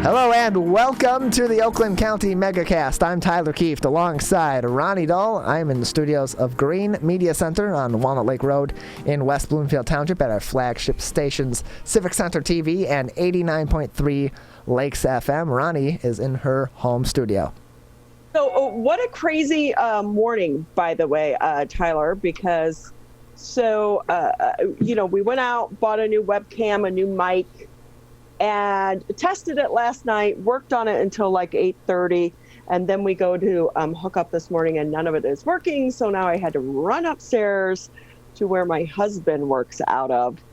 Hello and welcome to the Oakland County Megacast. I'm Tyler Kieft alongside Ronnie Dahl. I'm in the studios of Green Media Center on Walnut Lake Road in West Bloomfield Township at our flagship stations, Civic Center TV and 89.3 Lakes FM. Ronnie is in her home studio. So what a crazy morning, by the way, Tyler, because we went out, bought a new webcam, a new mic, and tested it last night, worked on it until like 8:30, and then we go to hook up this morning and none of it is working. So now I had to run upstairs to where my husband works out of.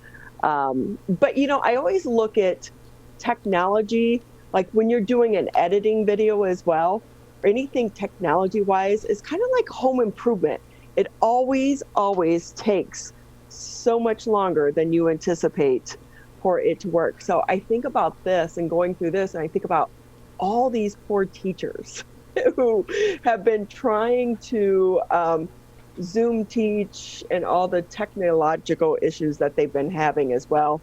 But I always look at technology, like when you're doing an editing video as well, or anything technology-wise, is kind of like home improvement. It always takes so much longer than you anticipate for it to work. So I think about this and going through this, and I think about all these poor teachers who have been trying to Zoom teach and all the technological issues that they've been having as well.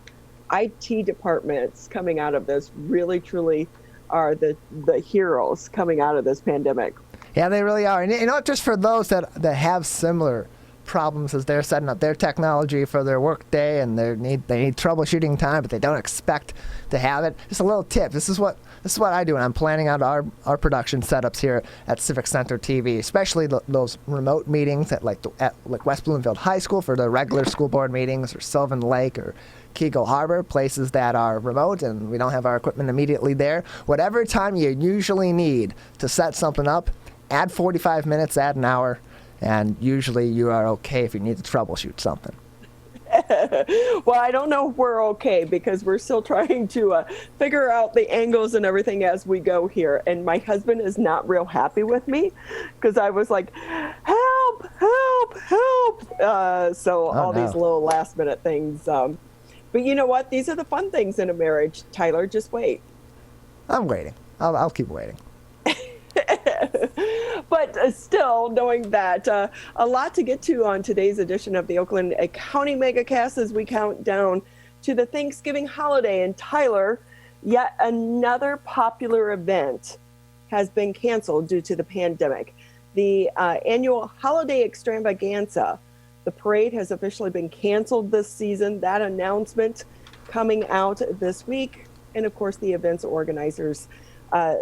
IT departments coming out of this really, truly are the heroes coming out of this pandemic. Yeah, they really are. And just for those that have similar problems as they're setting up their technology for their work day and they need troubleshooting time, but they don't expect to have it. Just a little tip. This is what I do when I'm planning out our production setups here at Civic Center TV, especially those remote meetings at like West Bloomfield High School for the regular school board meetings, or Sylvan Lake or Keego Harbor, places that are remote and we don't have our equipment immediately there. Whatever time you usually need to set something up, add 45 minutes, add an hour, and usually you are okay if you need to troubleshoot something. Well, I don't know if we're okay because we're still trying to figure out the angles and everything as we go here. And my husband is not real happy with me because I was like, help. These little last minute things. But you know what? These are the fun things in a marriage, Tyler. Just wait. I'm waiting. I'll keep waiting. But still, knowing that a lot to get to on today's edition of the Oakland County Megacast as we count down to the Thanksgiving holiday. And Tyler, yet another popular event has been canceled due to the pandemic. The annual holiday extravaganza, the parade, has officially been canceled this season. That announcement coming out this week. And of course, the event's organizers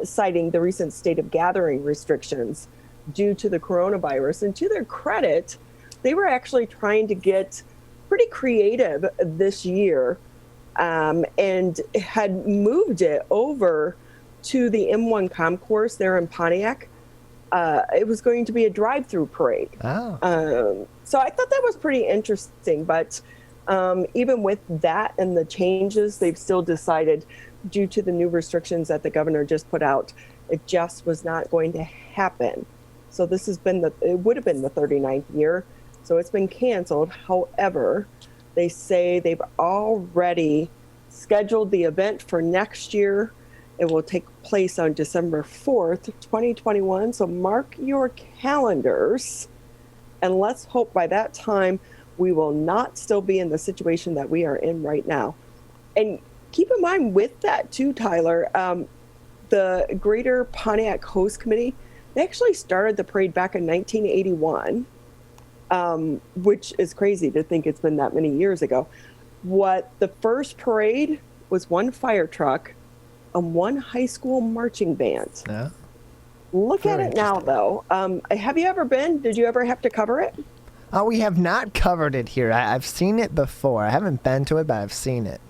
citing the recent state of gathering restrictions due to the coronavirus. And to their credit, they were actually trying to get pretty creative this year and had moved it over to the M1 concourse there in Pontiac. It was going to be a drive-through parade. Oh. So I thought that was pretty interesting. But even with that and the changes, they've still decided, due to the new restrictions that the governor just put out, it just was not going to happen. So this has been it would have been the 39th year. So it's been canceled. However, they say they've already scheduled the event for next year. It will take place on December 4th, 2021. So mark your calendars. And let's hope by that time we will not still be in the situation that we are in right now. And keep in mind with that too, Tyler, the Greater Pontiac Host Committee, they actually started the parade back in 1981, which is crazy to think it's been that many years ago. The first parade was one fire truck and one high school marching band. Yeah. Look at it now, though. Have you ever been? Did you ever have to cover it? We have not covered it here. I've seen it before. I haven't been to it, but I've seen it.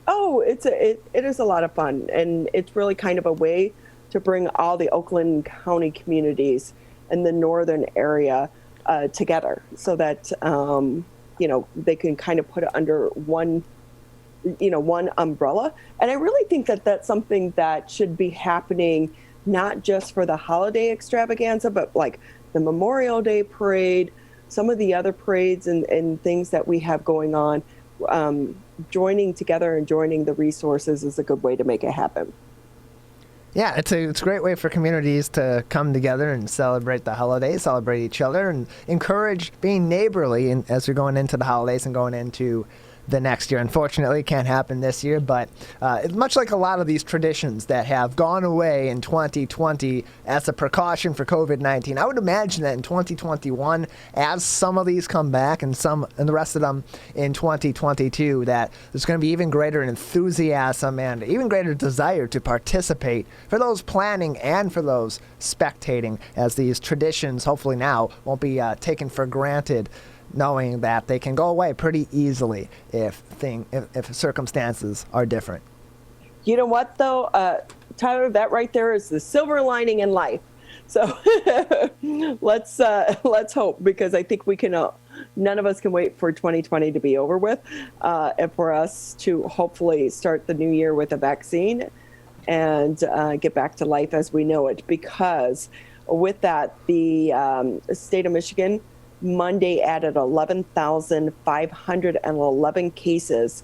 Oh, it is a lot of fun, and it's really kind of a way to bring all the Oakland County communities in the northern area together, so that they can kind of put it under one umbrella. And I really think that that's something that should be happening, not just for the holiday extravaganza, but like the Memorial Day parade, some of the other parades and things that we have going on. Joining together and joining the resources is a good way to make it happen. Yeah, it's a great way for communities to come together and celebrate the holidays, celebrate each other, and encourage being neighborly as we're going into the holidays and going into the next year. Unfortunately, it can't happen this year, but it's much like a lot of these traditions that have gone away in 2020 as a precaution for COVID-19. I would imagine that in 2021, as some of these come back and the rest of them in 2022, that there's going to be even greater enthusiasm and even greater desire to participate for those planning and for those spectating, as these traditions hopefully now won't be taken for granted, knowing that they can go away pretty easily if circumstances are different. You know what, though, Tyler, that right there is the silver lining in life. So let's hope, because I think we can. None of us can wait for 2020 to be over with, and for us to hopefully start the new year with a vaccine and get back to life as we know it. Because with that, the state of Michigan Monday added 11,511 cases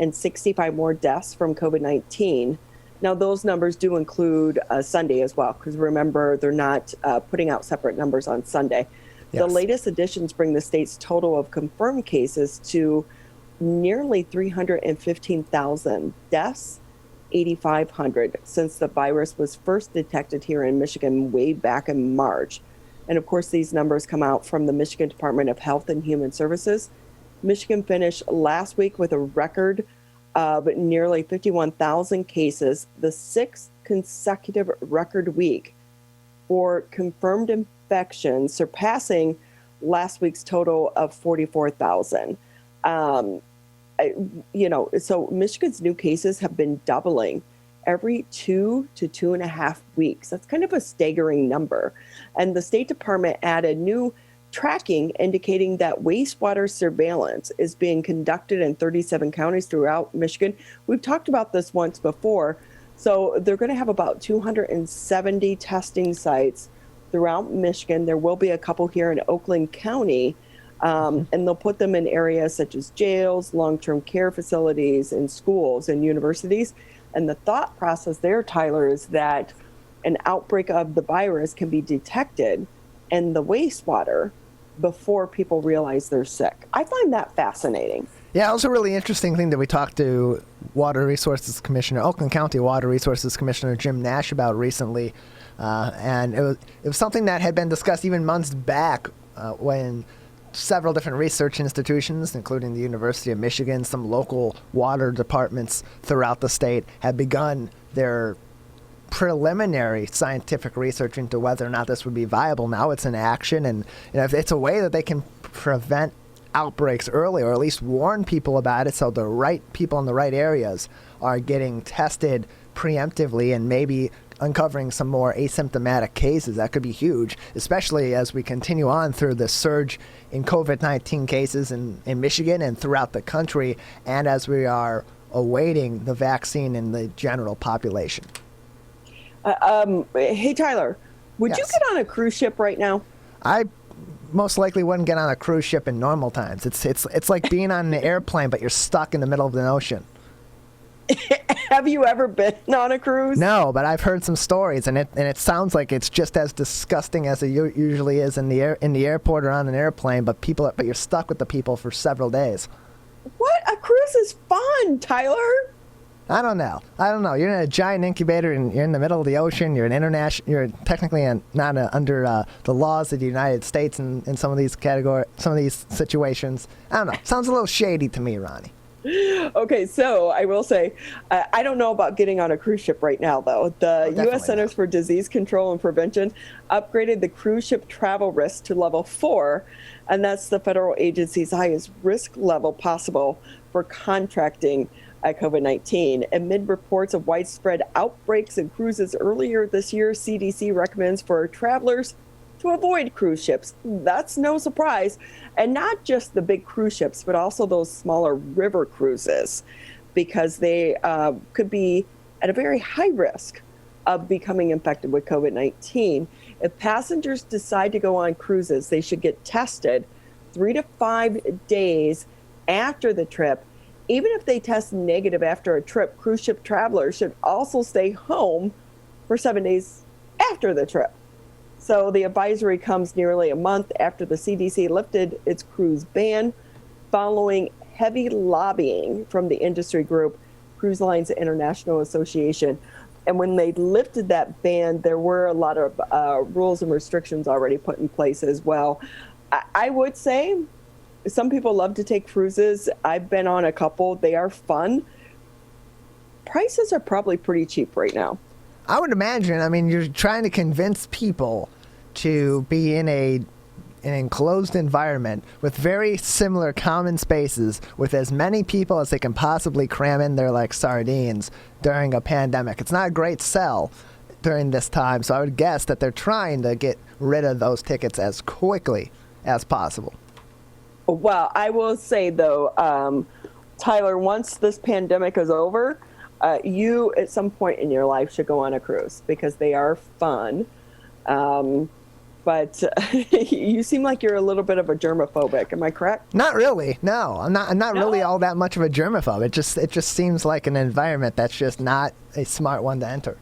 and 65 more deaths from COVID-19. Now, those numbers do include Sunday as well, because remember, they're not putting out separate numbers on Sunday. Yes. The latest additions bring the state's total of confirmed cases to nearly 315,000 deaths, 8,500 since the virus was first detected here in Michigan way back in March. And of course, these numbers come out from the Michigan Department of Health and Human Services. Michigan finished last week with a record of nearly 51,000 cases, the sixth consecutive record week for confirmed infections, surpassing last week's total of 44,000. So Michigan's new cases have been doubling every 2 to 2.5 weeks. That's kind of a staggering number. And the State Department added new tracking indicating that wastewater surveillance is being conducted in 37 counties throughout Michigan. We've talked about this once before. So they're going to have about 270 testing sites throughout Michigan. There will be a couple here in Oakland County, and they'll put them in areas such as jails, long-term care facilities, and schools and universities. And the thought process there, Tyler, is that an outbreak of the virus can be detected in the wastewater before people realize they're sick. I find that fascinating. Yeah, it was a really interesting thing that we talked to Water Resources Commissioner, Oakland County Water Resources Commissioner Jim Nash about recently. And it was something that had been discussed even months back when several different research institutions, including the University of Michigan, some local water departments throughout the state, had begun their preliminary scientific research into whether or not this would be viable. Now it's in action, and if it's a way that they can prevent outbreaks early, or at least warn people about it, so the right people in the right areas are getting tested preemptively and maybe uncovering some more asymptomatic cases. That could be huge, especially as we continue on through the surge in COVID-19 cases in Michigan and throughout the country, and as we are awaiting the vaccine in the general population. Hey, Tyler, would Yes. you get on a cruise ship right now? I most likely wouldn't get on a cruise ship in normal times. It's like being on an airplane, but you're stuck in the middle of the ocean. Have you ever been on a cruise? No, but I've heard some stories, and it sounds like it's just as disgusting as it usually is in the airport or on an airplane. But you're stuck with the people for several days. What? A cruise is fun, Tyler. I don't know. You're in a giant incubator, and you're in the middle of the ocean. You're an international. You're technically not under the laws of the United States in some of these situations. I don't know. Sounds a little shady to me, Ronnie. Okay, so I will say, I don't know about getting on a cruise ship right now, though. The U.S. Centers for Disease Control and Prevention upgraded the cruise ship travel risk to level 4, and that's the federal agency's highest risk level possible for contracting COVID-19. Amid reports of widespread outbreaks in cruises earlier this year, CDC recommends for travelers to avoid cruise ships. That's no surprise. And not just the big cruise ships, but also those smaller river cruises, because they could be at a very high risk of becoming infected with COVID-19. If passengers decide to go on cruises, they should get tested 3 to 5 days after the trip. Even if they test negative after a trip, cruise ship travelers should also stay home for 7 days after the trip. So the advisory comes nearly a month after the CDC lifted its cruise ban following heavy lobbying from the industry group, Cruise Lines International Association. And when they lifted that ban, there were a lot of rules and restrictions already put in place as well. I would say some people love to take cruises. I've been on a couple. They are fun. Prices are probably pretty cheap right now. I would imagine. I mean, you're trying to convince people to be in an enclosed environment with very similar common spaces with as many people as they can possibly cram in there like sardines during a pandemic. It's not a great sell during this time, so I would guess that they're trying to get rid of those tickets as quickly as possible. Well, I will say, though, Tyler, once this pandemic is over, you at some point in your life should go on a cruise because they are fun. But you seem like you're a little bit of a germophobic. Am I correct? Not really. No, I'm not really all that much of a germaphobe. It just seems like an environment that's just not a smart one to enter.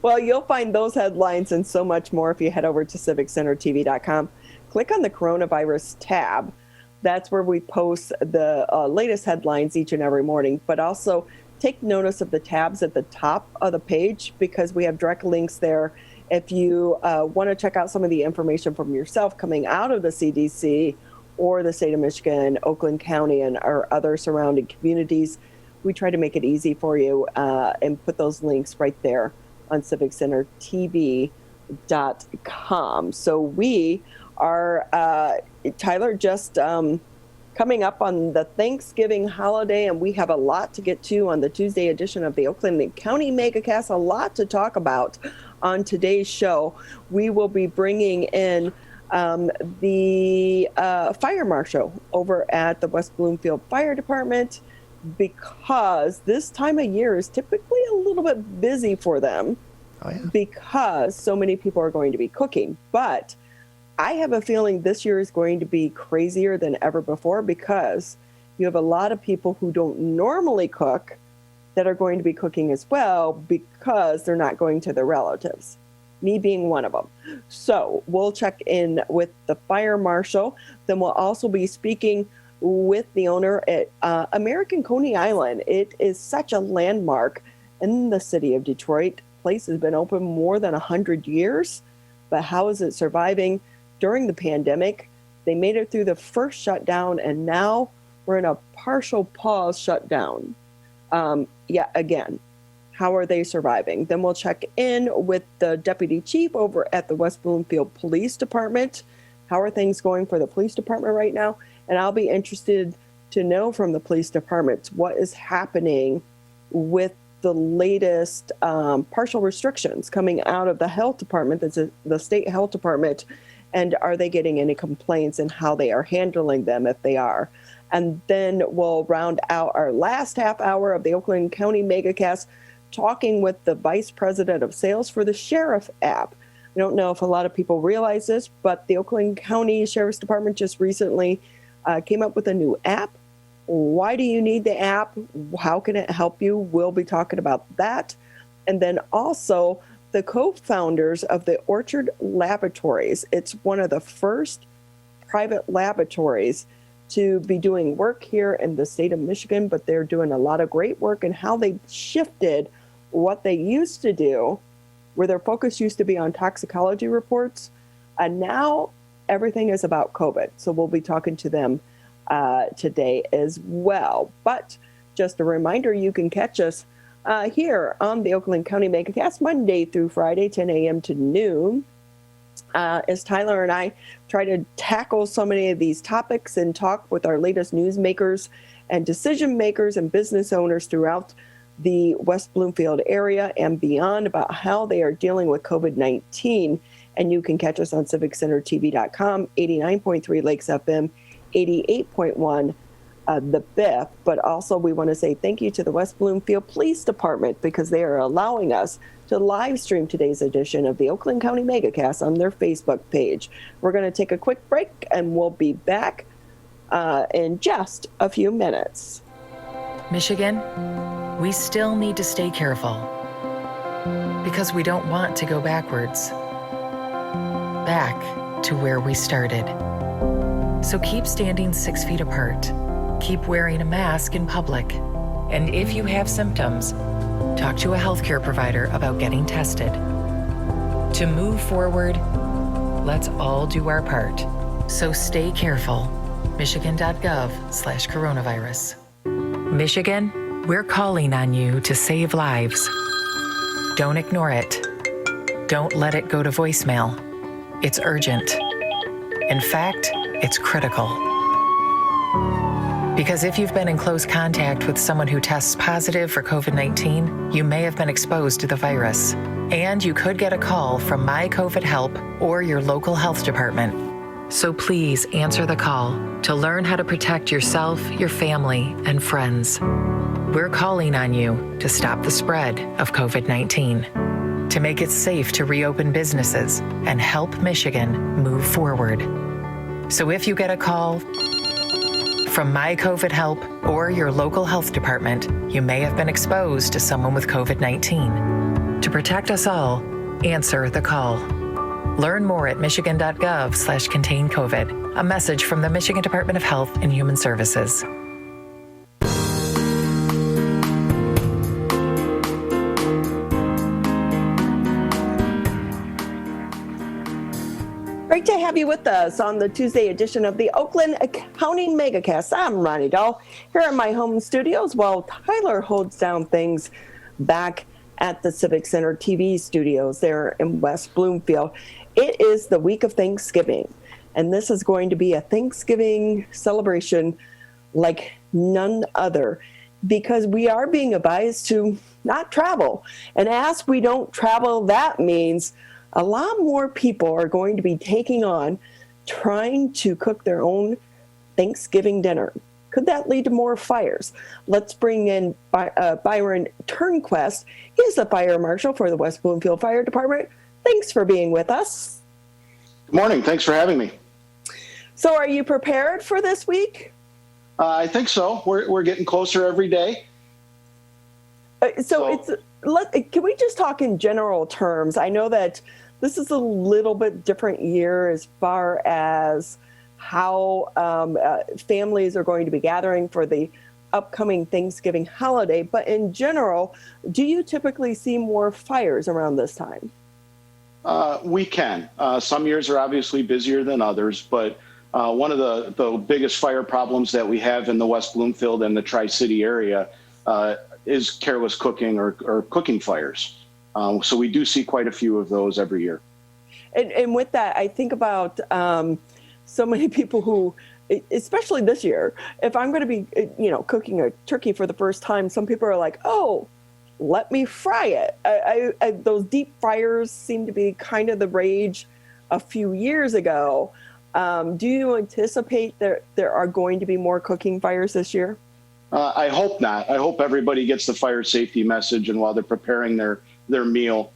Well, you'll find those headlines and so much more if you head over to civiccentertv.com. Click on the coronavirus tab. That's where we post the latest headlines each and every morning. But also take notice of the tabs at the top of the page because we have direct links there. If you want to check out some of the information from yourself coming out of the CDC or the state of Michigan, Oakland County, and our other surrounding communities, we try to make it easy for you and put those links right there on civiccentertv.com. So we are, Tyler, just coming up on the Thanksgiving holiday, and we have a lot to get to on the Tuesday edition of the Oakland County Megacast, a lot to talk about on today's show. We will be bringing in the fire marshal over at the West Bloomfield Fire Department because this time of year is typically a little bit busy for them because so many people are going to be cooking. But I have a feeling this year is going to be crazier than ever before because you have a lot of people who don't normally cook that are going to be cooking as well because they're not going to their relatives, me being one of them. So we'll check in with the fire marshal. Then we'll also be speaking with the owner at American Coney Island. It is such a landmark in the city of Detroit. The place has been open more than 100 years, but how is it surviving during the pandemic? They made it through the first shutdown, and now we're in a partial pause shutdown. Again, how are they surviving? Then we'll check in with the deputy chief over at the West Bloomfield Police Department. How are things going for the police department right now? And I'll be interested to know from the police department what is happening with the latest partial restrictions coming out of the health department, the state health department, and are they getting any complaints and how they are handling them if they are. And then we'll round out our last half hour of the Oakland County Megacast talking with the Vice President of Sales for the Sheriff app. I don't know if a lot of people realize this, but the Oakland County Sheriff's Department just recently came up with a new app. Why do you need the app? How can it help you? We'll be talking about that. And then also the co-founders of the Orchard Laboratories. It's one of the first private laboratories to be doing work here in the state of Michigan, but they're doing a lot of great work in how they shifted what they used to do, where their focus used to be on toxicology reports, and now everything is about COVID. So we'll be talking to them today as well. But just a reminder, you can catch us here on the Oakland County Megacast Monday through Friday, 10 a.m. to noon. As Tyler and I try to tackle so many of these topics and talk with our latest newsmakers and decision makers and business owners throughout the West Bloomfield area and beyond about how they are dealing with COVID-19. And you can catch us on civiccentertv.com, 89.3 Lakes FM, 88.1 the Biff. But also we want to say thank you to the West Bloomfield Police Department because they are allowing us to live stream today's edition of the Oakland County Megacast on their Facebook page. We're going to take a quick break and we'll be back in just a few minutes. Michigan, we still need to stay careful because we don't want to go backwards, back to where we started. So keep standing 6 feet apart. Keep wearing a mask in public. And if you have symptoms, talk to a healthcare provider about getting tested. To move forward, let's all do our part. So stay careful. Michigan.gov/coronavirus. Michigan, we're calling on you to save lives. Don't ignore it. Don't let it go to voicemail. It's urgent. In fact, it's critical. Because if you've been in close contact with someone who tests positive for COVID-19, you may have been exposed to the virus. And you could get a call from My COVID Help or your local health department. So please answer the call to learn how to protect yourself, your family, and friends. We're calling on you to stop the spread of COVID-19, to make it safe to reopen businesses and help Michigan move forward. So if you get a call from My COVID Help or your local health department, you may have been exposed to someone with COVID-19. To protect us all, answer the call. Learn more at michigan.gov/contain-COVID. A message from the Michigan Department of Health and Human Services. Great to have you with us on the Tuesday edition of the Oakland County Megacast. I'm Ronnie Dahl here at my home studios while Tyler holds down things back at the Civic Center TV studios there in West Bloomfield. It is the week of Thanksgiving, and this is going to be a Thanksgiving celebration like none other because we are being advised to not travel. And as we don't travel, that means a lot more people are going to be taking on trying to cook their own Thanksgiving dinner. Could that lead to more fires? Let's bring in Byron Turnquist. He's the fire marshal for the West Bloomfield Fire Department. Thanks for being with us. Good morning. Thanks for having me. So are you prepared for this week? I think so. We're getting closer every day. Can we just talk in general terms? I know that this is a little bit different year as far as how families are going to be gathering for the upcoming Thanksgiving holiday. But in general, do you typically see more fires around this time? We can. Some years are obviously busier than others, but one of the biggest fire problems that we have in the West Bloomfield and the Tri-City area is careless cooking or cooking fires. So we do see quite a few of those every year. And with that, I think about so many people who, especially this year, if I'm going to be, cooking a turkey for the first time, some people are like, oh, let me fry it. Those deep fryers seem to be kind of the rage a few years ago. Do you anticipate there are going to be more cooking fires this year? I hope not. I hope everybody gets the fire safety message, and while they're preparing their meal,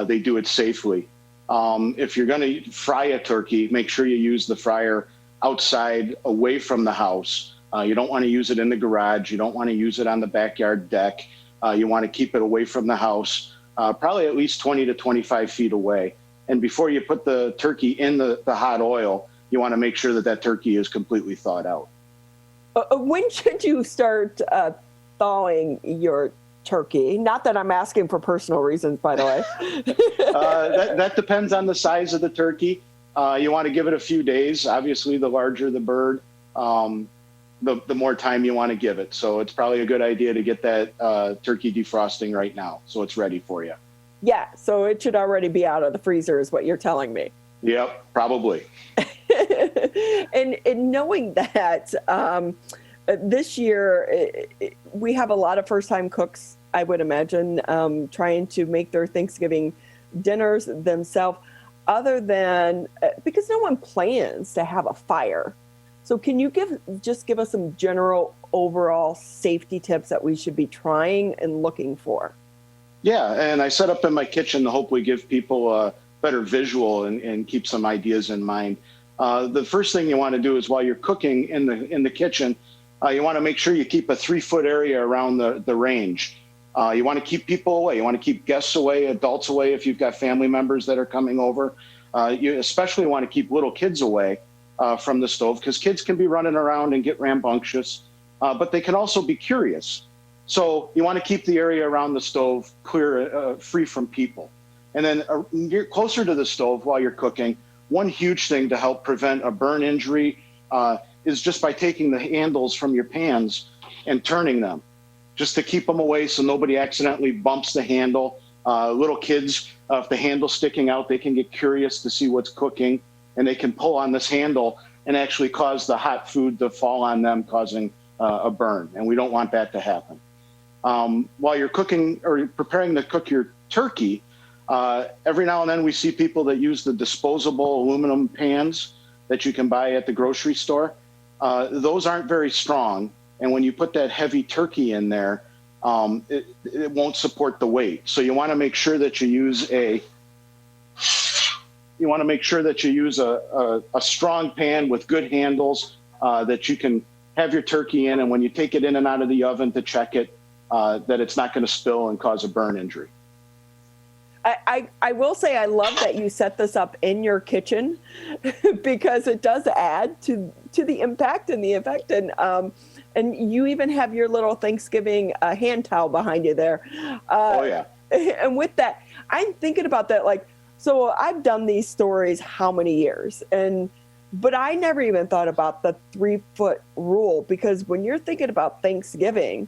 they do it safely. If you're going to fry a turkey, make sure you use the fryer outside, away from the house. You don't want to use it in the garage. You don't want to use it on the backyard deck. You want to keep it away from the house, probably at least 20 to 25 feet away. And before you put the turkey in the hot oil, you want to make sure that turkey is completely thawed out. When should you start thawing your turkey? Not that I'm asking for personal reasons, by the way. That depends on the size of the turkey. You want to give it a few days. Obviously, the larger the bird, the more time you want to give it. So it's probably a good idea to get that turkey defrosting right now so it's ready for you. Yeah, so it should already be out of the freezer is what you're telling me. Yep, probably. And knowing that this year we have a lot of first-time cooks, I would imagine, trying to make their Thanksgiving dinners themselves, other than because no one plans to have a fire. So can you give us some general overall safety tips that we should be trying and looking for? Yeah, and I set up in my kitchen to hopefully give people a better visual and keep some ideas in mind. The first thing you want to do is while you're cooking in the kitchen, you want to make sure you keep a 3-foot area around the range. You want to keep people away. You want to keep guests away, adults away if you've got family members that are coming over. You especially want to keep little kids away from the stove, because kids can be running around and get rambunctious, but they can also be curious. So you want to keep the area around the stove clear, free from people. And then you're closer to the stove while you're cooking. One huge thing to help prevent a burn injury is just by taking the handles from your pans and turning them, just to keep them away so nobody accidentally bumps the handle. Little kids, if the handle's sticking out, they can get curious to see what's cooking, and they can pull on this handle and actually cause the hot food to fall on them, causing a burn. And we don't want that to happen. While you're cooking or preparing to cook your turkey, every now and then we see people that use the disposable aluminum pans that you can buy at the grocery store. Those aren't very strong. And when you put that heavy turkey in there, it won't support the weight. So you want to make sure that you use a strong pan with good handles that you can have your turkey in. And when you take it in and out of the oven to check it, that it's not going to spill and cause a burn injury. I will say I love that you set this up in your kitchen because it does add to the impact and the effect. And you even have your little Thanksgiving hand towel behind you there. Oh, yeah. And with that, I'm thinking about that. Like, so I've done these stories how many years? But I never even thought about the 3-foot rule, because when you're thinking about Thanksgiving,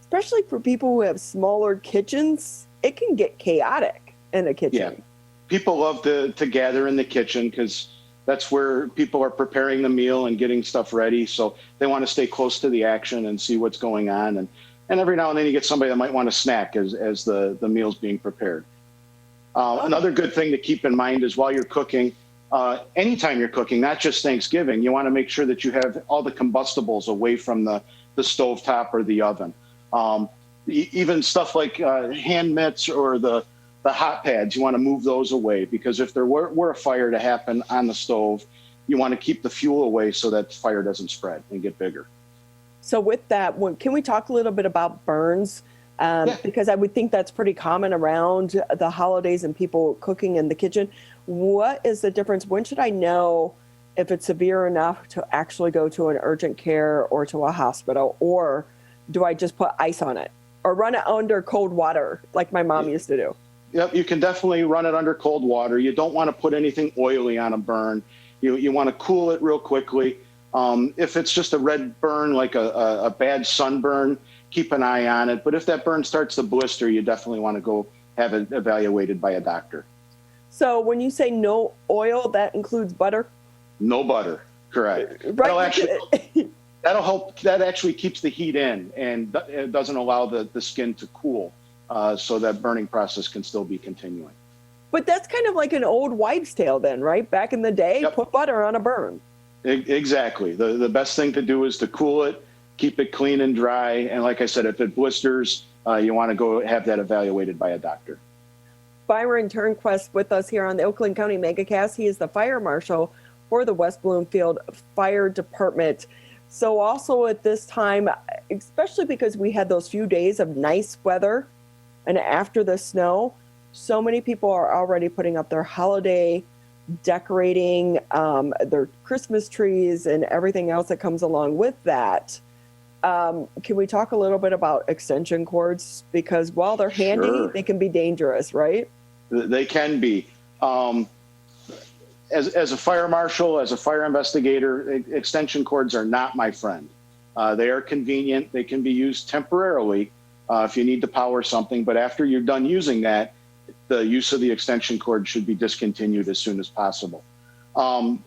especially for people who have smaller kitchens, it can get chaotic in a kitchen. Yeah. People love to gather in the kitchen because that's where people are preparing the meal and getting stuff ready. So they want to stay close to the action and see what's going on. And every now and then you get somebody that might want to snack as the meal's being prepared. Another good thing to keep in mind is while you're cooking, anytime you're cooking, not just Thanksgiving, you want to make sure that you have all the combustibles away from the stovetop or the oven. Even stuff like hand mitts or the hot pads, you want to move those away, because if there were a fire to happen on the stove, you want to keep the fuel away so that the fire doesn't spread and get bigger. So with that, can we talk a little bit about burns? Yeah. Because I would think that's pretty common around the holidays and people cooking in the kitchen. What is the difference? When should I know if it's severe enough to actually go to an urgent care or to a hospital? Or do I just put ice on it or run it under cold water like my mom used to do? Yep, you can definitely run it under cold water. You don't want to put anything oily on a burn. You want to cool it real quickly. If it's just a red burn, like a bad sunburn, keep an eye on it. But if that burn starts to blister, you definitely want to go have it evaluated by a doctor. So when you say no oil, that includes butter? No butter, correct. Right. That'll help. That actually keeps the heat in, and it doesn't allow the skin to cool, so that burning process can still be continuing. But that's kind of like an old wives' tale then, right? Back in the day, yep. Put butter on a burn. Exactly. The best thing to do is to cool it, keep it clean and dry. And like I said, if it blisters, you want to go have that evaluated by a doctor. Byron Turnquist with us here on the Oakland County Megacast. He is the fire marshal for the West Bloomfield Fire Department. So also at this time, especially because we had those few days of nice weather and after the snow, so many people are already putting up their holiday decorating, their Christmas trees and everything else that comes along with that. Can we talk a little bit about extension cords? Because while they're handy, Sure. They can be dangerous, right? They can be. As a fire marshal, as a fire investigator, extension cords are not my friend. They are convenient. They can be used temporarily if you need to power something. But after you're done using that, the use of the extension cord should be discontinued as soon as possible.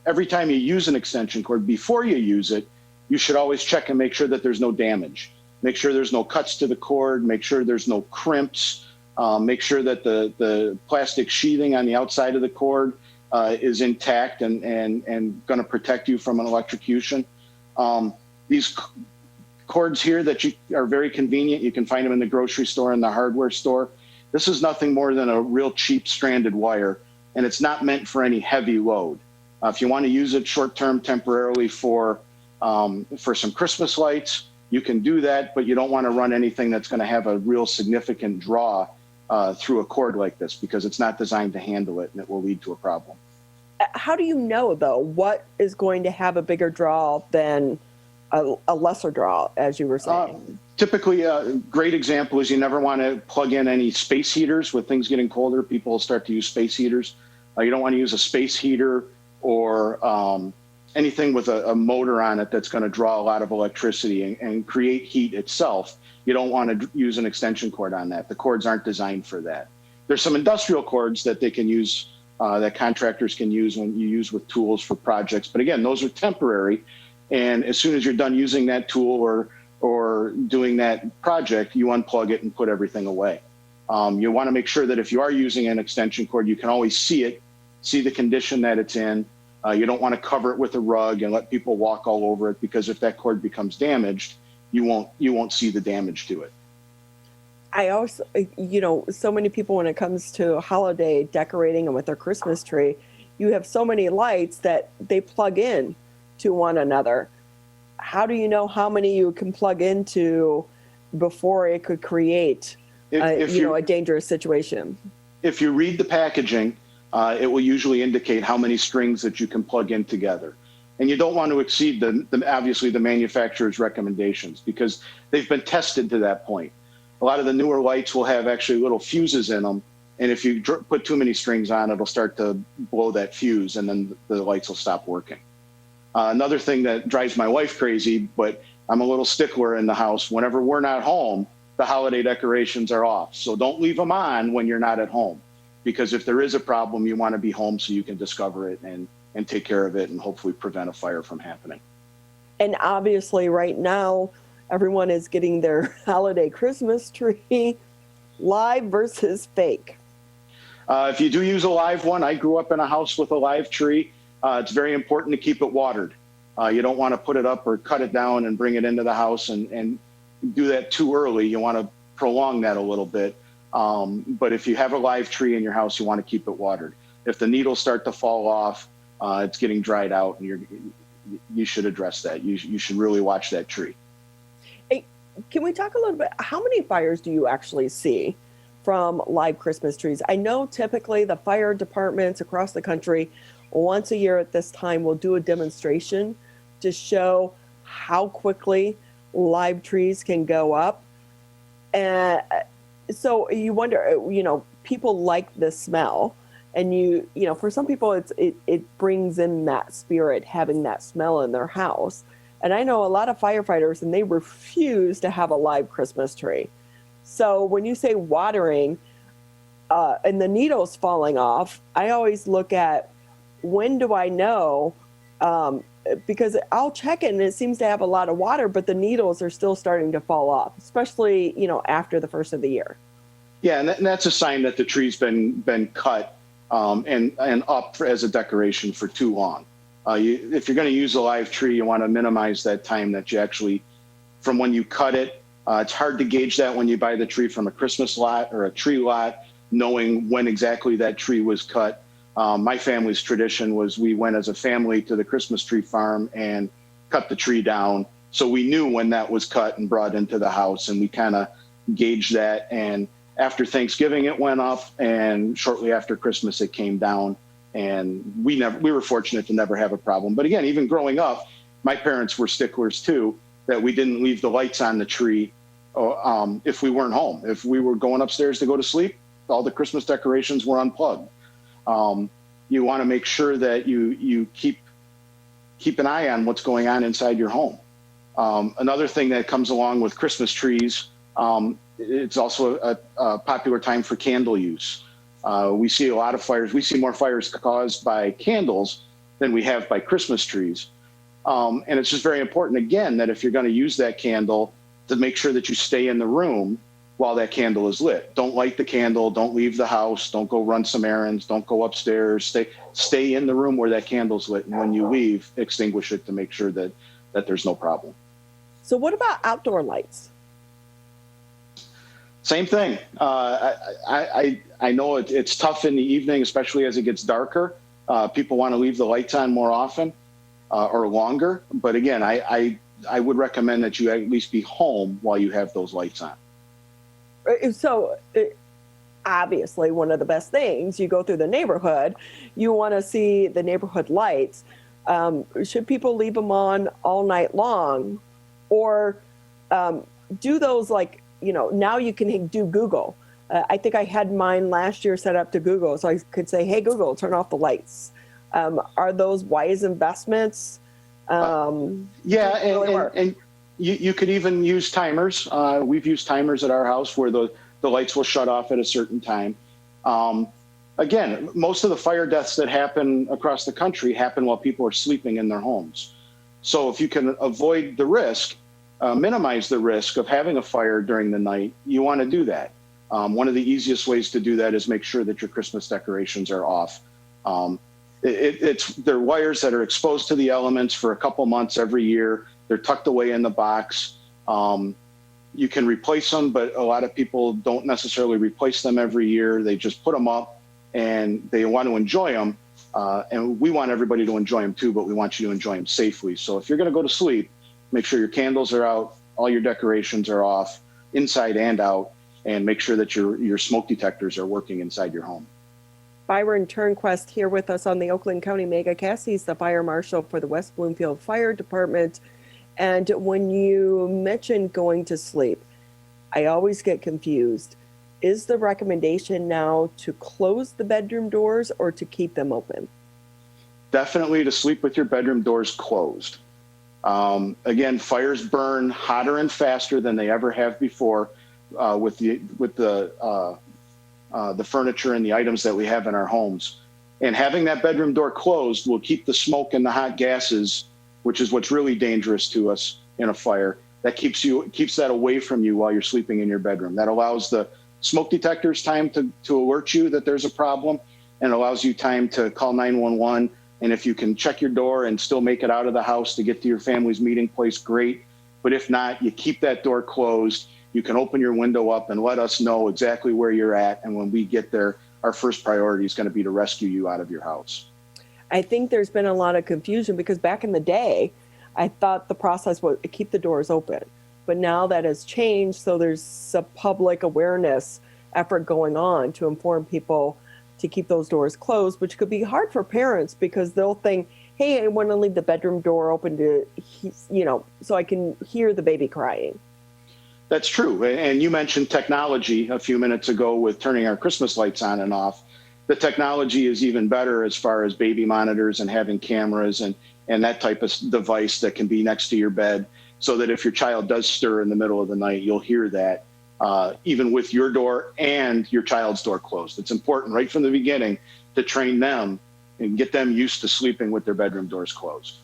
Every time you use an extension cord, before you use it, you should always check and make sure that there's no damage. Make sure there's no cuts to the cord. Make sure there's no crimps. Make sure that the plastic sheathing on the outside of the cord is intact and going to protect you from an electrocution. These cords here that are very convenient, you can find them in the grocery store and the hardware store. This is nothing more than a real cheap stranded wire, and it's not meant for any heavy load. If you want to use it short-term temporarily for some Christmas lights, you can do that, but you don't want to run anything that's going to have a real significant draw through a cord like this, because it's not designed to handle it, and it will lead to a problem. how do you know, though, what is going to have a bigger draw than a lesser draw, as you were saying? Typically, a great example is you never want to plug in any space heaters. With things getting colder, people will start to use space heaters. You don't want to use a space heater or anything with a motor on it that's going to draw a lot of electricity and create heat itself. You don't want to use an extension cord on that. The cords aren't designed for that. There's some industrial cords that they can use, that contractors can use when you use with tools for projects. But again, those are temporary. And as soon as you're done using that tool or doing that project, you unplug it and put everything away. You want to make sure that if you are using an extension cord, you can always see it, see the condition that it's in. You don't want to cover it with a rug and let people walk all over it, because if that cord becomes damaged, you won't see the damage to it. I also, so many people, when it comes to holiday decorating and with their Christmas tree, you have so many lights that they plug in to one another. How do you know how many you can plug into before it could create a dangerous situation? If you read the packaging, it will usually indicate how many strings that you can plug in together. And you don't want to exceed obviously the manufacturer's recommendations, because they've been tested to that point. A lot of the newer lights will have actually little fuses in them. And if you put too many strings on, it'll start to blow that fuse, and then the lights will stop working. Another thing that drives my wife crazy, but I'm a little stickler in the house, whenever we're not home, the holiday decorations are off. So don't leave them on when you're not at home, because if there is a problem, you want to be home so you can discover it and take care of it and hopefully prevent a fire from happening. And obviously right now, everyone is getting their holiday Christmas tree live versus fake. If you do use a live one, I grew up in a house with a live tree. It's very important to keep it watered. You don't want to put it up or cut it down and bring it into the house and do that too early. You want to prolong that a little bit. But if you have a live tree in your house, you want to keep it watered. If the needles start to fall off, it's getting dried out, and you should address that. You should really watch that tree. Hey, can we talk a little bit? How many fires do you actually see from live Christmas trees? I know typically the fire departments across the country once a year at this time will do a demonstration to show how quickly live trees can go up. And so you wonder, people like the smell, and for some people it brings in that spirit, having that smell in their house. And I know a lot of firefighters, and they refuse to have a live Christmas tree. So when you say watering and the needles falling off, I always look at, when do I know? Because I'll check it and it seems to have a lot of water, but the needles are still starting to fall off, especially, after the first of the year. Yeah, and that's a sign that the tree's been cut and up as a decoration for too long. If you're going to use a live tree, you want to minimize that time that you actually, from when you cut it. It's hard to gauge that when you buy the tree from a Christmas lot or a tree lot, knowing when exactly that tree was cut. My family's tradition was we went as a family to the Christmas tree farm and cut the tree down. So we knew when that was cut and brought into the house, and we kind of gauged that. And after Thanksgiving, it went up, and shortly after Christmas, it came down. And we were fortunate to never have a problem. But again, even growing up, my parents were sticklers too, that we didn't leave the lights on the tree if we weren't home. If we were going upstairs to go to sleep, all the Christmas decorations were unplugged. You want to make sure that you keep an eye on what's going on inside your home. Another thing that comes along with Christmas trees, it's also a popular time for candle use. We see a lot of fires. We see more fires caused by candles than we have by Christmas trees. And it's just very important, again, that if you're going to use that candle, to make sure that you stay in the room while that candle is lit. Don't light the candle. Don't leave the house. Don't go run some errands. Don't go upstairs. Stay in the room where that candle's lit. And when you leave, extinguish it to make sure that there's no problem. So what about outdoor lights? Same thing. I know it's tough in the evening, especially as it gets darker. People want to leave the lights on more often or longer. But again, I would recommend that you at least be home while you have those lights on. So obviously one of the best things. You go through the neighborhood, you want to see the neighborhood lights. Should people leave them on all night long, or do those, like, now you can do Google. I think I had mine last year set up to Google, so I could say, hey, Google, turn off the lights. Are those wise investments? And you could even use timers. We've used timers at our house where the lights will shut off at a certain time. Again, most of the fire deaths that happen across the country happen while people are sleeping in their homes. So if you can avoid the risk, minimize the risk of having a fire during the night, you want to do that. One of the easiest ways to do that is make sure that your Christmas decorations are off. They're wires that are exposed to the elements for a couple months every year. They're tucked away in the box. You can replace them, but a lot of people don't necessarily replace them every year. They just put them up and they want to enjoy them. And we want everybody to enjoy them too, but we want you to enjoy them safely. So if you're going to go to sleep, make sure your candles are out, all your decorations are off, inside and out, and make sure that your smoke detectors are working inside your home. Byron Turnquist here with us on the Oakland County Megacast. He's the fire marshal for the West Bloomfield Fire Department. And when you mention going to sleep, I always get confused. Is the recommendation now to close the bedroom doors or to keep them open? Definitely to sleep with your bedroom doors closed. Again, fires burn hotter and faster than they ever have before with the furniture and the items that we have in our homes. And having that bedroom door closed will keep the smoke and the hot gases, which is what's really dangerous to us in a fire. That keeps that away from you while you're sleeping in your bedroom. That allows the smoke detectors time to alert you that there's a problem, and allows you time to call 911. And if you can check your door and still make it out of the house to get to your family's meeting place, great. But if not, you keep that door closed. You can open your window up and let us know exactly where you're at. And when we get there, our first priority is going to be to rescue you out of your house. I think there's been a lot of confusion because back in the day, I thought the process was to keep the doors open. But now that has changed, so there's a public awareness effort going on to inform people to keep those doors closed, which could be hard for parents because they'll think, hey, I want to leave the bedroom door open to, so I can hear the baby crying. That's true. And you mentioned technology a few minutes ago with turning our Christmas lights on and off. The technology is even better as far as baby monitors and having cameras and that type of device that can be next to your bed, so that if your child does stir in the middle of the night, you'll hear that even with your door and your child's door closed. It's important right from the beginning to train them and get them used to sleeping with their bedroom doors closed.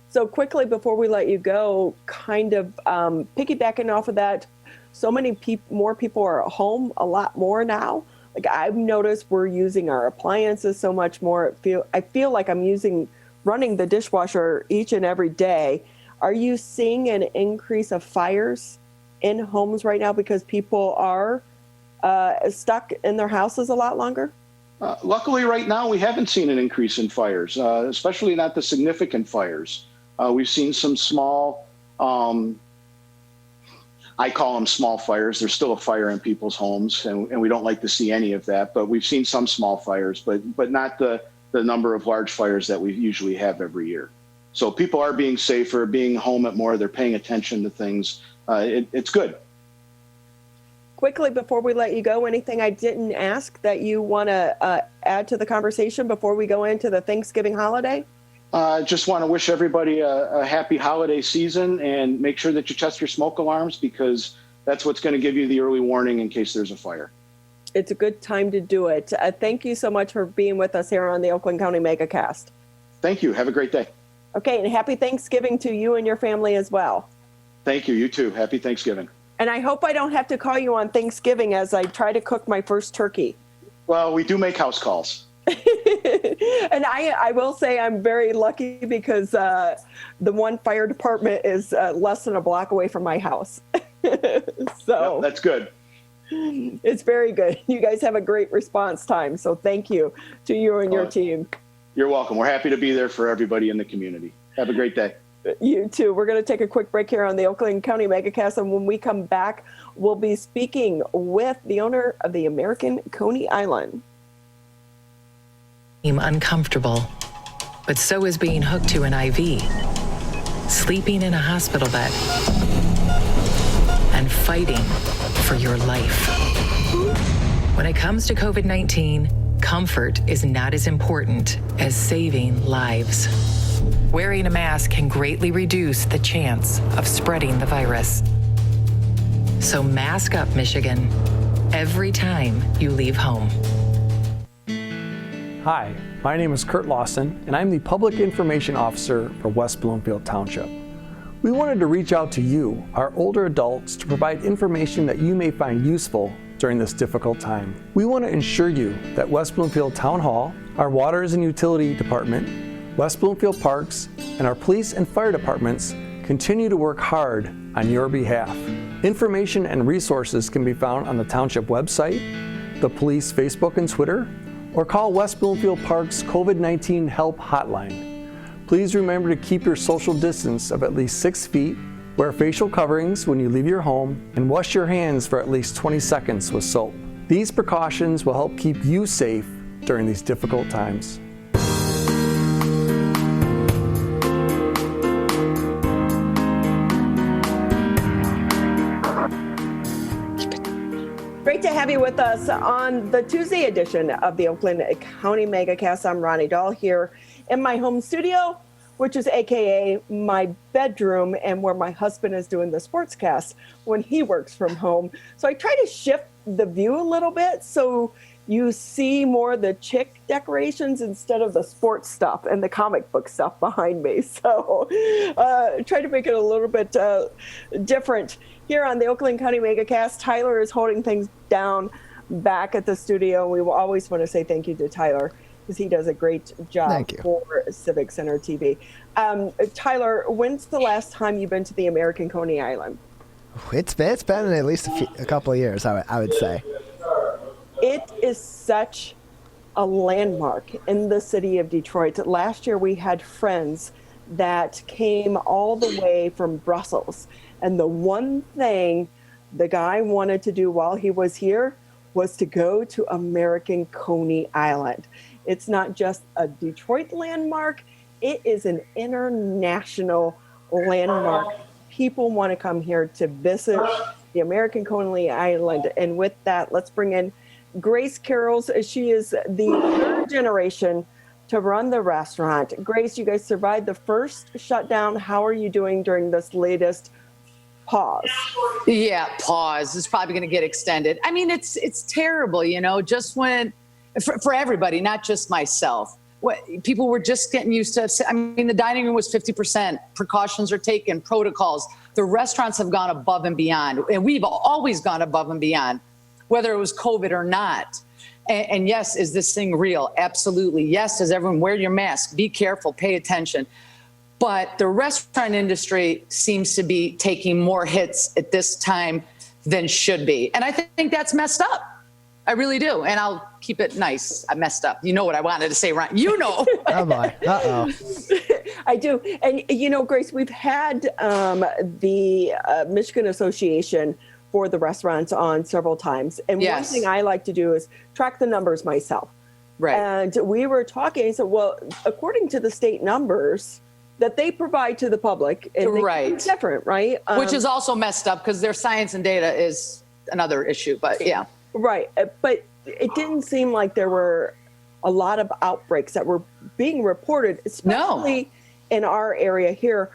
So quickly, before we let you go, kind of piggybacking off of that, so many more people are at home a lot more now. Like I've noticed we're using our appliances so much more. I feel like I'm running the dishwasher each and every day. Are you seeing an increase of fires in homes right now because people are stuck in their houses a lot longer? Luckily, right now, we haven't seen an increase in fires, especially not the significant fires. We've seen some small, I call them small fires. There's still a fire in people's homes, and we don't like to see any of that. But we've seen some small fires, but not the number of large fires that we usually have every year. So people are being safer, being home at more. They're paying attention to things. It's good. Quickly, before we let you go, anything I didn't ask that you want to add to the conversation before we go into the Thanksgiving holiday? Just want to wish everybody a happy holiday season, and make sure that you test your smoke alarms, because that's what's going to give you the early warning in case there's a fire. It's a good time to do it. Thank you so much for being with us here on the Oakland County Megacast. Thank you. Have a great day. Okay, and happy Thanksgiving to you and your family as well. Thank you. You too. Happy Thanksgiving. And I hope I don't have to call you on Thanksgiving as I try to cook my first turkey. Well, we do make house calls. And I will say I'm very lucky because the one fire department is less than a block away from my house. So yep, that's good. It's very good. You guys have a great response time. So thank you to you and your team. You're welcome. We're happy to be there for everybody in the community. Have a great day. You too. We're going to take a quick break here on the Oakland County Megacast, and when we come back, we'll be speaking with the owner of the American Coney Island. Uncomfortable, but so is being hooked to an IV, sleeping in a hospital bed, and fighting for your life. When it comes to COVID-19, comfort is not as important as saving lives. Wearing a mask can greatly reduce the chance of spreading the virus. So mask up, Michigan, every time you leave home. Hi, my name is Curt Lawson, and I'm the Public Information Officer for West Bloomfield Township. We wanted to reach out to you, our older adults, to provide information that you may find useful during this difficult time. We want to ensure you that West Bloomfield Town Hall, our Waters and Utility Department, West Bloomfield Parks, and our police and fire departments continue to work hard on your behalf. Information and resources can be found on the Township website, the police Facebook and Twitter, or call West Bloomfield Park's COVID-19 Help Hotline. Please remember to keep your social distance of at least 6 feet, wear facial coverings when you leave your home, and wash your hands for at least 20 seconds with soap. These precautions will help keep you safe during these difficult times. Great to have you with us on the Tuesday edition of the Oakland County Megacast. I'm Ronnie Dahl here in my home studio, which is AKA my bedroom, and where my husband is doing the sportscast when he works from home. So I try to shift the view a little bit so you see more of the chick decorations instead of the sports stuff and the comic book stuff behind me. So try to make it a little bit different. Here on the Oakland County Megacast, Tyler is holding things down back at the studio. We will always want to say thank you to Tyler because he does a great job for Civic Center TV. Tyler, when's the last time you've been to the American Coney Island? It's been at least a couple of years, I would say. It is such a landmark in the city of Detroit. Last year we had friends that came all the way from Brussels. And the one thing the guy wanted to do while he was here was to go to American Coney Island. It's not just a Detroit landmark, it is an international landmark. People want to come here to visit the American Coney Island. And with that, let's bring in Grace Keros. She is the third generation to run the restaurant. Grace, you guys survived the first shutdown. How are you doing during this latest pause? Yeah, pause is probably going to get extended. I mean, it's terrible, you know, just when, for everybody, not just myself. People were just getting used to, I mean, the dining room was 50%, precautions are taken, protocols. The restaurants have gone above and beyond, and we've always gone above and beyond, whether it was COVID or not. And yes, is this thing real? Absolutely. Yes, does everyone wear your mask? Be careful, pay attention. But the restaurant industry seems to be taking more hits at this time than should be. And I think that's messed up. I really do. And I'll keep it nice. I messed up. You know what I wanted to say, Ron. You know. Oh, boy. Uh-oh. I do. And, you know, Grace, we've had the Michigan Association for the restaurants on several times. And one thing I like to do is track the numbers myself. Right. And we were talking, so, well, according to the state numbers that they provide to the public, and it's different, right? Which is also messed up because their science and data is another issue, but yeah. Right. But it didn't seem like there were a lot of outbreaks that were being reported, especially in our area here,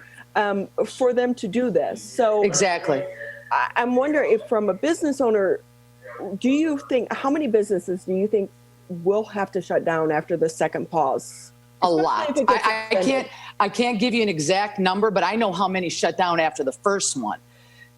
for them to do this. So exactly. I'm wondering if, from a business owner, do you think, how many businesses do you think will have to shut down after the second pause? A lot. I can't give you an exact number, but I know how many shut down after the first one,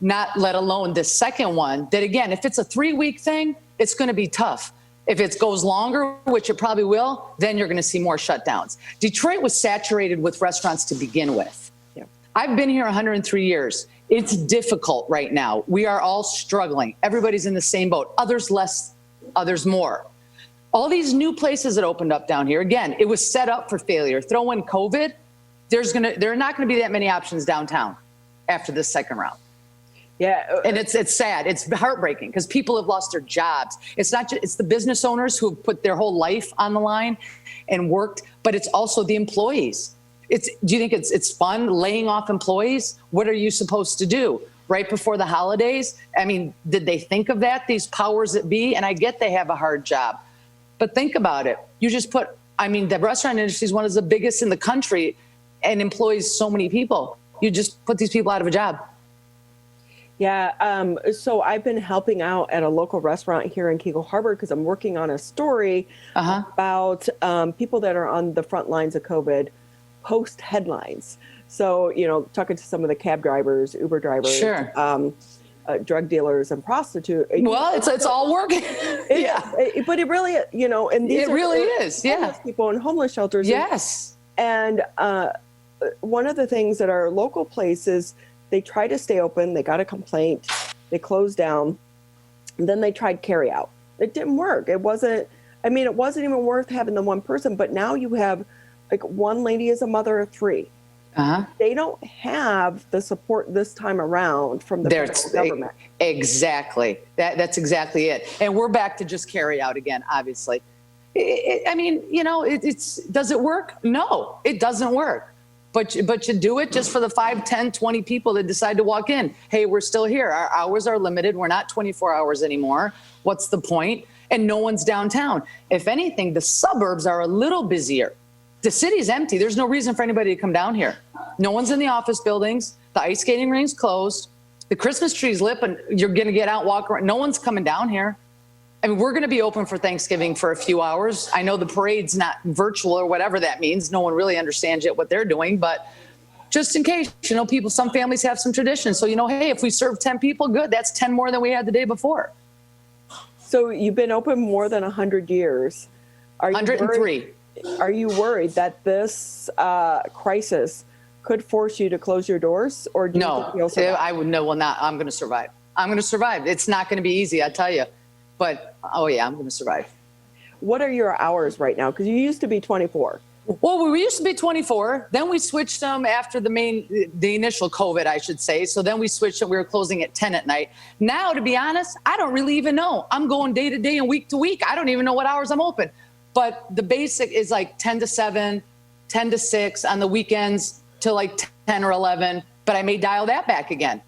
not let alone the second one. That again, if it's a 3-week thing, it's going to be tough. If it goes longer, which it probably will, then you're going to see more shutdowns. Detroit was saturated with restaurants to begin with. Yeah. I've been here 103 years. It's difficult right now. We are all struggling. Everybody's in the same boat. Others less, others more. All these new places that opened up down here, again, it was set up for failure. Throw in COVID, there are not going to be that many options downtown after this second round. Yeah. And it's sad. It's heartbreaking because people have lost their jobs. It's not just, it's the business owners who have put their whole life on the line and worked, but it's also the employees. Do you think it's fun laying off employees? What are you supposed to do right before the holidays? I mean, did they think of that, these powers that be? And I get they have a hard job, but think about it. You just put, I mean, the restaurant industry is one of the biggest in the country and employs so many people. You just put these people out of a job. Yeah. So I've been helping out at a local restaurant here in Kegel Harbor because I'm working on a story about people that are on the front lines of COVID post headlines. So, you know, talking to some of the cab drivers, Uber drivers, sure. Drug dealers and prostitutes. Well, it's all working. Yeah. But it really, you know, and these it really is. Yeah. Homeless people in homeless shelters. Yes. And one of the things at our local places, they try to stay open. They got a complaint. They closed down. And then they tried carry out. It didn't work. It wasn't even worth having the one person. But now you have, like, one lady is a mother of three. They don't have the support this time around from the federal government. Exactly. That's exactly it. And we're back to just carry out again, obviously. I mean, you know, does it work? No, it doesn't work. But you do it just for the 5, 10, 20 people that decide to walk in. Hey, we're still here. Our hours are limited. We're not 24 hours anymore. What's the point? And no one's downtown. If anything, the suburbs are a little busier. The city's empty. There's no reason for anybody to come down here. No one's in the office buildings. The ice skating rink's closed. The Christmas tree's lit, and you're going to get out, walk around. No one's coming down here. I mean, we're going to be open for Thanksgiving for a few hours. I know the parade's not virtual or whatever that means. No one really understands yet what they're doing, but just in case, you know, some families have some traditions. So, you know, hey, if we serve 10 people, good. That's 10 more than we had the day before. So you've been open more than 100 years. 103. Are you worried that this crisis could force you to close your doors, or do you think you'll survive? I would no. Well, not. I'm going to survive. I'm going to survive. It's not going to be easy, I tell you. But oh yeah, I'm going to survive. What are your hours right now? Because you used to be 24. Well, we used to be 24. Then we switched them after the initial COVID, I should say. So then we switched them. We were closing at 10 at night. Now, to be honest, I don't really even know. I'm going day to day and week to week. I don't even know what hours I'm open. But the basic is like 10 to 7, 10 to 6 on the weekends to like 10 or 11. But I may dial that back again.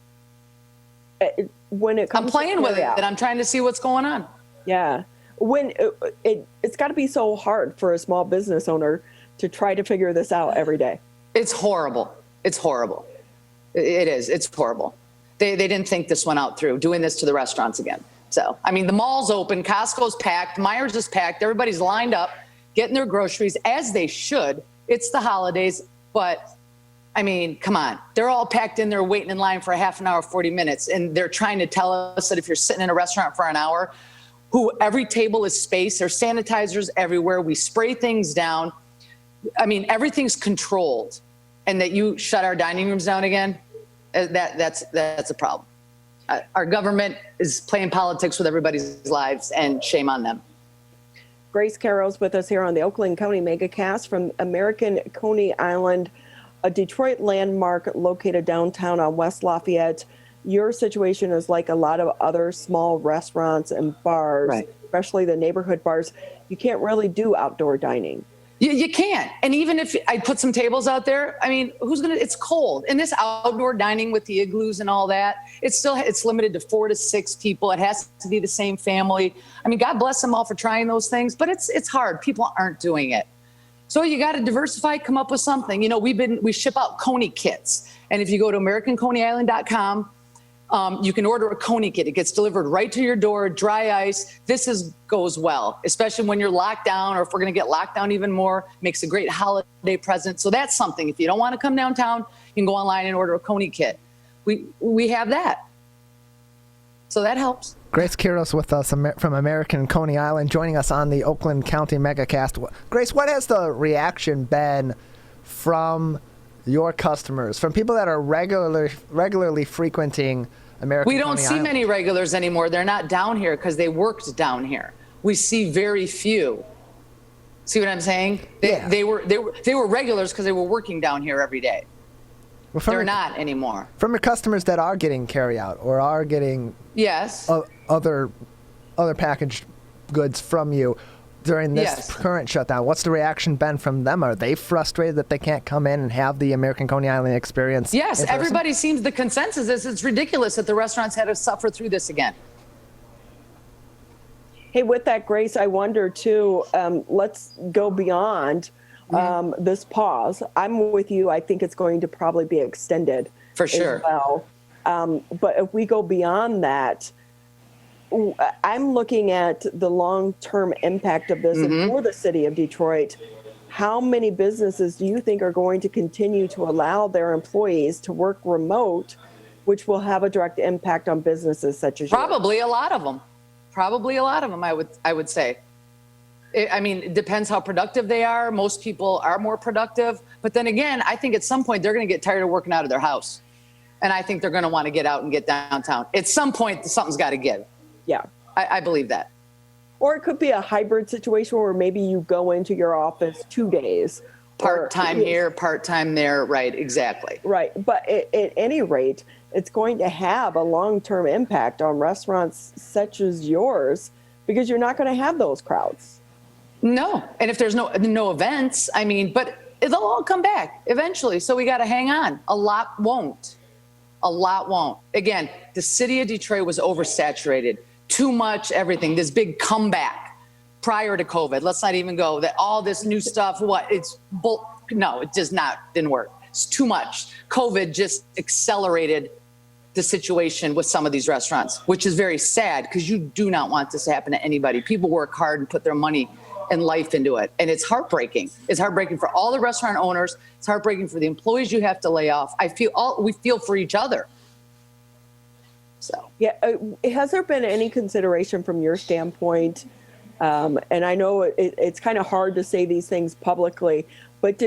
When it comes I'm playing with it, and I'm trying to see what's going on. Yeah. When it's got to be so hard for a small business owner to try to figure this out every day. It's horrible. It's horrible. It is. It's horrible. They didn't think this one out through, doing this to the restaurants again. So, I mean, the mall's open, Costco's packed, Myers is packed, everybody's lined up, getting their groceries, as they should. It's the holidays, but, I mean, come on. They're all packed in there waiting in line for a half an hour, 40 minutes, and they're trying to tell us that if you're sitting in a restaurant for an hour, every table is spaced, there's sanitizers everywhere, we spray things down. I mean, everything's controlled, and that you shut our dining rooms down again, that's a problem. Our government is playing politics with everybody's lives, and shame on them. Grace Keros with us here on the Oakland County Megacast from American Coney Island, a Detroit landmark located downtown on West Lafayette. Your situation is like a lot of other small restaurants and bars, right, especially the neighborhood bars. You can't really do outdoor dining. You can't. And even if I put some tables out there, I mean, it's cold. And this outdoor dining with the igloos and all that, it's limited to 4 to 6 people. It has to be the same family. I mean, God bless them all for trying those things, but it's hard. People aren't doing it. So you got to diversify, come up with something. You know, we ship out Coney kits. And if you go to AmericanConeyIsland.com, you can order a Coney kit. It gets delivered right to your door, dry ice. This goes well, especially when you're locked down, or if we're going to get locked down even more. Makes a great holiday present. So that's something. If you don't want to come downtown, you can go online and order a Coney kit. We have that. So that helps. Grace Keros with us from American Coney Island, joining us on the Oakland County Megacast. Grace, what has the reaction been from your customers, from people that are regularly frequenting American Coney Island? We don't see many regulars anymore. They're not down here because they worked down here. We see very few. See what I'm saying? Yeah. They were regulars because they were working down here every day. Well, They're not anymore. From your customers that are getting carry out or are getting Yes. other packaged goods from you during this Yes. current shutdown, what's the reaction been from them? Are they frustrated that they can't come in and have the American Coney Island experience? Yes, in person? everybody seems, the consensus is it's ridiculous that the restaurants had to suffer through this again. Hey, with that, Grace, I wonder too, let's go beyond this pause. I'm with you. I think it's going to probably be extended. For sure. As well. But if we go beyond that, I'm looking at the long-term impact of this for the city of Detroit. How many businesses do you think are going to continue to allow their employees to work remote, which will have a direct impact on businesses such as yours? Probably a lot of them. Probably a lot of them, I would say. I mean, it depends how productive they are. Most people are more productive. But then again, I think at some point they're going to get tired of working out of their house. And I think they're going to want to get out and get downtown. At some point, something's got to give. Yeah. I believe that. Or it could be a hybrid situation where maybe you go into your office 2 days. Part-time here, part-time there. Right, exactly. Right. But at any rate, it's going to have a long-term impact on restaurants such as yours because you're not going to have those crowds. No. And if there's no events, I mean, but they'll all come back eventually. So we got to hang on. A lot won't. A lot won't. Again, the city of Detroit was oversaturated. Too much everything. This big comeback prior to COVID. Let's not even go that all this new stuff. No, it didn't work. It's too much. COVID just accelerated the situation with some of these restaurants, which is very sad because you do not want this to happen to anybody. People work hard and put their money and life into it. And it's heartbreaking. It's heartbreaking for all the restaurant owners. It's heartbreaking for the employees you have to lay off. We feel for each other. So yeah, has there been any consideration from your standpoint? And I know it's kind of hard to say these things publicly, but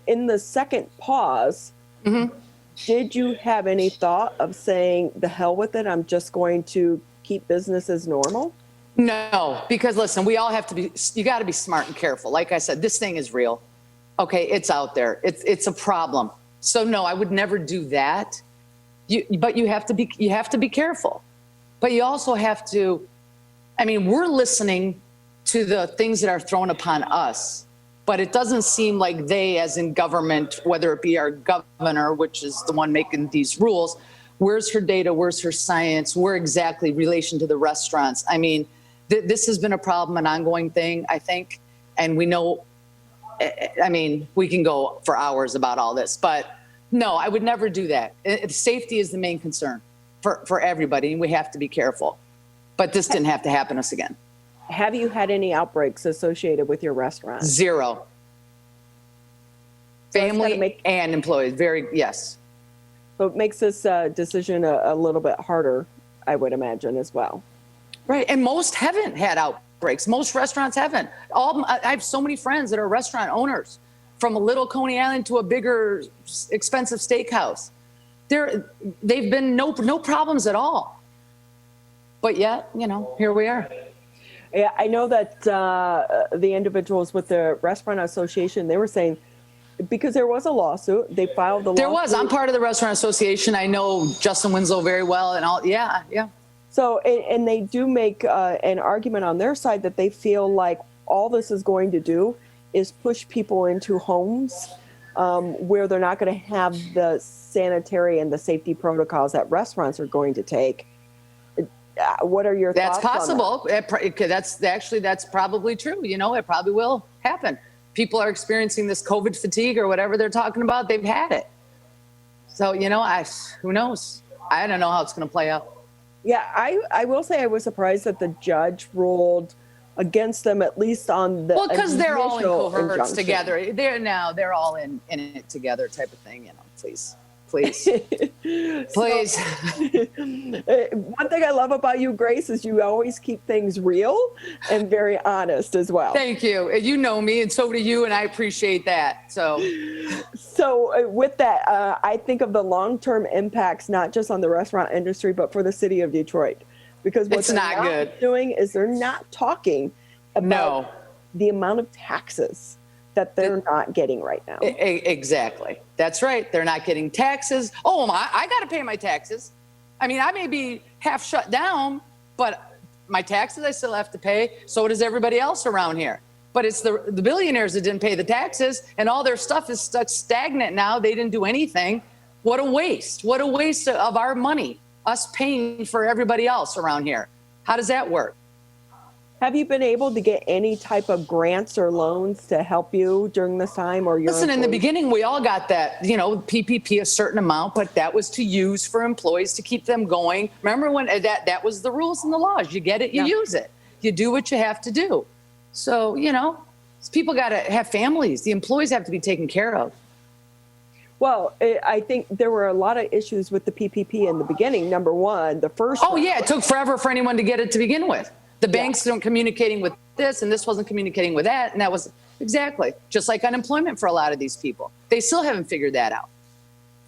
in the second pause, did you have any thought of saying, the hell with it, I'm just going to keep business as normal? No, because listen, we all have to you got to be smart and careful. Like I said, this thing is real. Okay, it's out there. It's a problem. So no, I would never do that. But you have to be careful. But you also have to, I mean, we're listening to the things that are thrown upon us, but it doesn't seem like they, as in government, whether it be our governor, which is the one making these rules, where's her data, where's her science, where exactly relation to the restaurants? I mean, this has been a problem, an ongoing thing, I think, and we know, I mean, we can go for hours about all this, but no, I would never do that. Safety is the main concern for everybody, and we have to be careful. But this didn't have to happen to us again. Have you had any outbreaks associated with your restaurant? Zero. Family and employees, yes. So it makes this decision a little bit harder, I would imagine, as well. Right, and most haven't had outbreaks. Most restaurants haven't. I have so many friends that are restaurant owners, from a little Coney Island to a bigger, expensive steakhouse. They've been no problems at all. But yet, here we are. Yeah, I know that the individuals with the Restaurant Association, they were saying, because there was a lawsuit, they filed the lawsuit. There was. I'm part of the Restaurant Association. I know Justin Winslow very well and all. Yeah. So, and they do make an argument on their side that they feel like all this is going to do is push people into homes where they're not going to have the sanitary and the safety protocols that restaurants are going to take. What are your thoughts on that? That's probably true. It probably will happen. People are experiencing this COVID fatigue or whatever they're talking about. They've had it. So, who knows? I don't know how it's going to play out. Yeah, I will say I was surprised that the judge ruled against them, at least on the because they're all in cohorts injunction. together. They're all in it together type of thing. Please. Please. Please. One thing I love about you, Grace, is you always keep things real and very honest as well. Thank you. You know me, and so do you, and I appreciate that. So with that, I think of the long-term impacts, not just on the restaurant industry, but for the city of Detroit. Because what it's not good. doing is they're not talking about the amount of taxes that they're not getting right now. Exactly. That's right. They're not getting taxes. Oh, I got to pay my taxes. I mean, I may be half shut down, but my taxes I still have to pay. So does everybody else around here. But it's the billionaires that didn't pay the taxes, and all their stuff is stuck stagnant now. They didn't do anything. What a waste. What a waste of our money, us paying for everybody else around here. How does that work? Have you been able to get any type of grants or loans to help you during this time, or your Listen, employees? in the beginning, we all got that, PPP, a certain amount, but that was to use for employees to keep them going. Remember when that was the rules and the laws. You get it, you use it. You do what you have to do. So, people got to have families. The employees have to be taken care of. Well, I think there were a lot of issues with the PPP in the beginning. Number one, the first. Oh, yeah, it took forever for anyone to get it to begin with. The banks weren't communicating with this, and this wasn't communicating with that, and that was exactly just like unemployment for a lot of these people. They still haven't figured that out.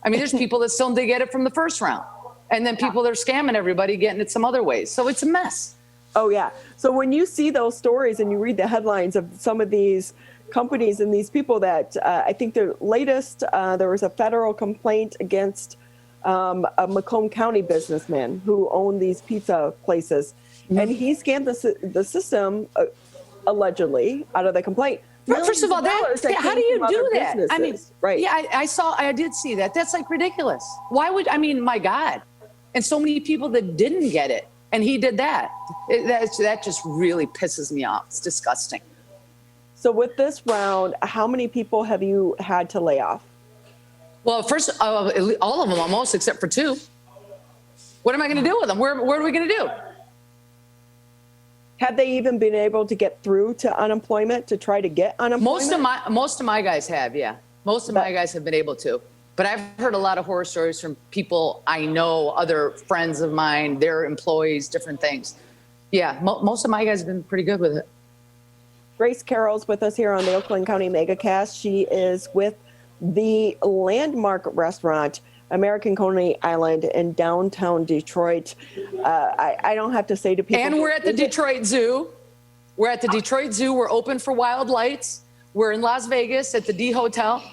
I mean, there's people that still didn't get it from the first round, and then people that are scamming everybody, getting it some other ways. So it's a mess. Oh, yeah. So when you see those stories and you read the headlines of some of these companies and these people that I think the latest, there was a federal complaint against a Macomb County businessman who owned these pizza places. And he scammed the system, allegedly, out of the complaint. First of all, how do you do that? I mean, right? Yeah, I did see that. That's like ridiculous. Why would, my God. And so many people that didn't get it, and he did that. That just really pisses me off. It's disgusting. So with this round, how many people have you had to lay off? Well, first, all of them almost, except for 2. What am I going to do with them? What are we going to do? Have they even been able to get through to unemployment to try to get unemployment? Most of my guys have, yeah. Most of my guys have been able to. But I've heard a lot of horror stories from people I know, other friends of mine, their employees, different things. Yeah, most of my guys have been pretty good with it. Grace Carroll's with us here on the Oakland County Megacast. She is with the landmark restaurant, American Coney Island in downtown Detroit. I don't have to say to people. And we're at the Detroit Zoo. We're at the Detroit Zoo. We're open for wild lights. We're in Las Vegas at the D Hotel.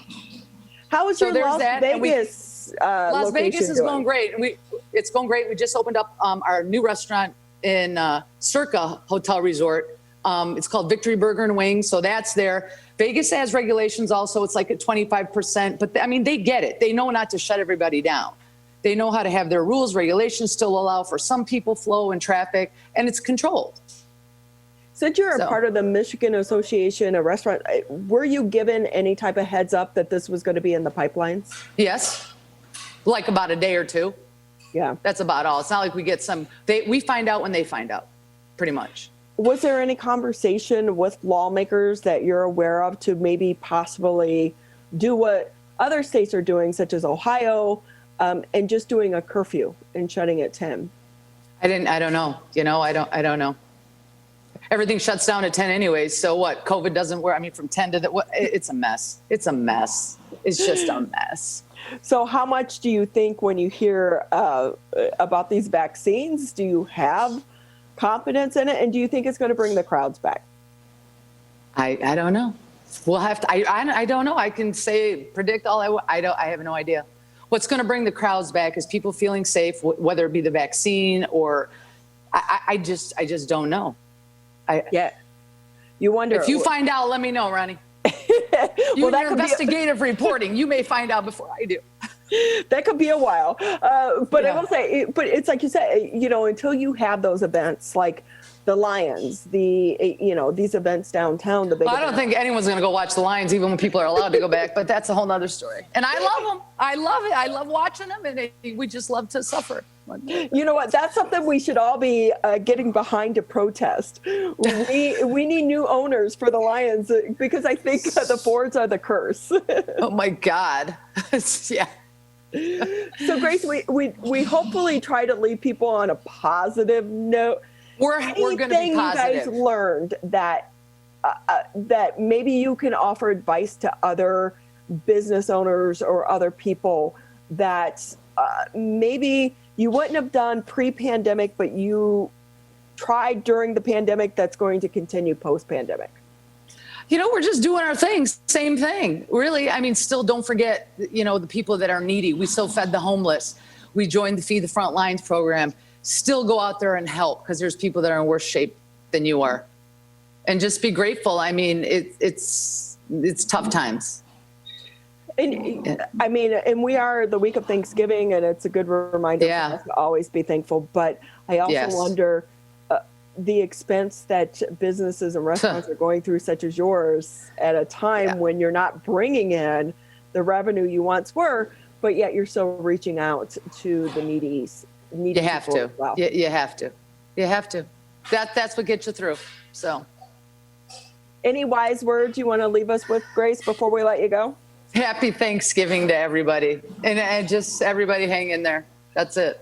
How is your Las Vegas Las Vegas is doing? going great. It's going great. We just opened up our new restaurant in Circa Hotel Resort. It's called Victory Burger and Wings. So that's there. Vegas has regulations also. It's like at 25%. But they get it. They know not to shut everybody down. They know how to have their rules. Regulations still allow for some people flow and traffic, and it's controlled. Since you're a part of the Michigan Association of Restaurant, were you given any type of heads up that this was going to be in the pipelines? Yes. Like about a day or 2. Yeah. That's about all. It's not like we get we find out when they find out, pretty much. Was there any conversation with lawmakers that you're aware of to maybe possibly do what other states are doing, such as Ohio, and just doing a curfew and shutting at 10? I don't know. I don't know. Everything shuts down at 10 anyways. So what? COVID doesn't work. From 10 to it's a mess. It's a mess. It's just a mess. So how much do you think when you hear about these vaccines, do you have confidence in it? And do you think it's going to bring the crowds back? I don't know. We'll have to, I don't know. I can predict all I have no idea. What's going to bring the crowds back is people feeling safe, whether it be the vaccine or I just don't know. You wonder. If you find out, let me know, Ronnie. Your investigative reporting, you may find out before I do. That could be a while. But I will say, but it's like you said, until you have those events like the Lions, these events downtown. I don't think anyone's going to go watch the Lions, even when people are allowed to go back. But that's a whole nother story. And I love them. I love it. I love watching them, and we just love to suffer. You know what? That's something we should all be getting behind to protest. We need new owners for the Lions because I think the Fords are the curse. Oh my God! Yeah. So Grace, we hopefully try to leave people on a positive note. We're going to be positive. You guys learned that maybe you can offer advice to other business owners or other people that maybe you wouldn't have done pre-pandemic, but you tried during the pandemic that's going to continue post-pandemic? we're just doing our thing. Same thing, really. I mean, still don't forget, the people that are needy. We still fed the homeless. We joined the Feed the Front Lines program. Still go out there and help because there's people that are in worse shape than you are. And just be grateful. I mean, it's tough times. And I mean, and we are the week of Thanksgiving, and it's a good reminder for us to always be thankful. But I also wonder the expense that businesses and restaurants are going through, such as yours, at a time when you're not bringing in the revenue you once were, but yet you're still reaching out to the needy you have people to. as well. You have to. You have to. That's what gets you through. So, any wise words you want to leave us with, Grace, before we let you go? Happy Thanksgiving to everybody, and just everybody hang in there. That's it.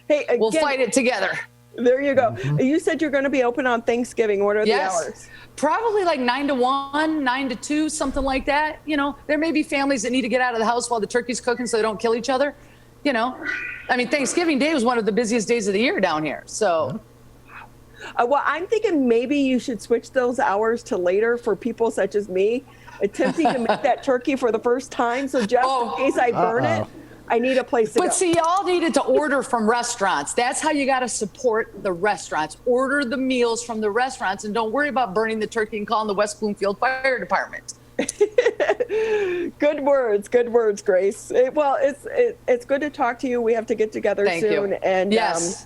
Hey, again, we'll fight it together. There you go. You said you're going to be open on Thanksgiving. What are the hours? Probably like 9 to 1, 9 to 2, something like that. There may be families that need to get out of the house while the turkey's cooking so they don't kill each other. I mean, Thanksgiving Day was one of the busiest days of the year down here. So. Well, I'm thinking maybe you should switch those hours to later for people such as me, attempting to make that turkey for the first time. So just in case I burn it, I need a place to go. But see, y'all needed to order from restaurants. That's how you got to support the restaurants. Order the meals from the restaurants and don't worry about burning the turkey and calling the West Bloomfield Fire Department. Good words, Grace. It's good to talk to you. We have to get together soon. You. And yes.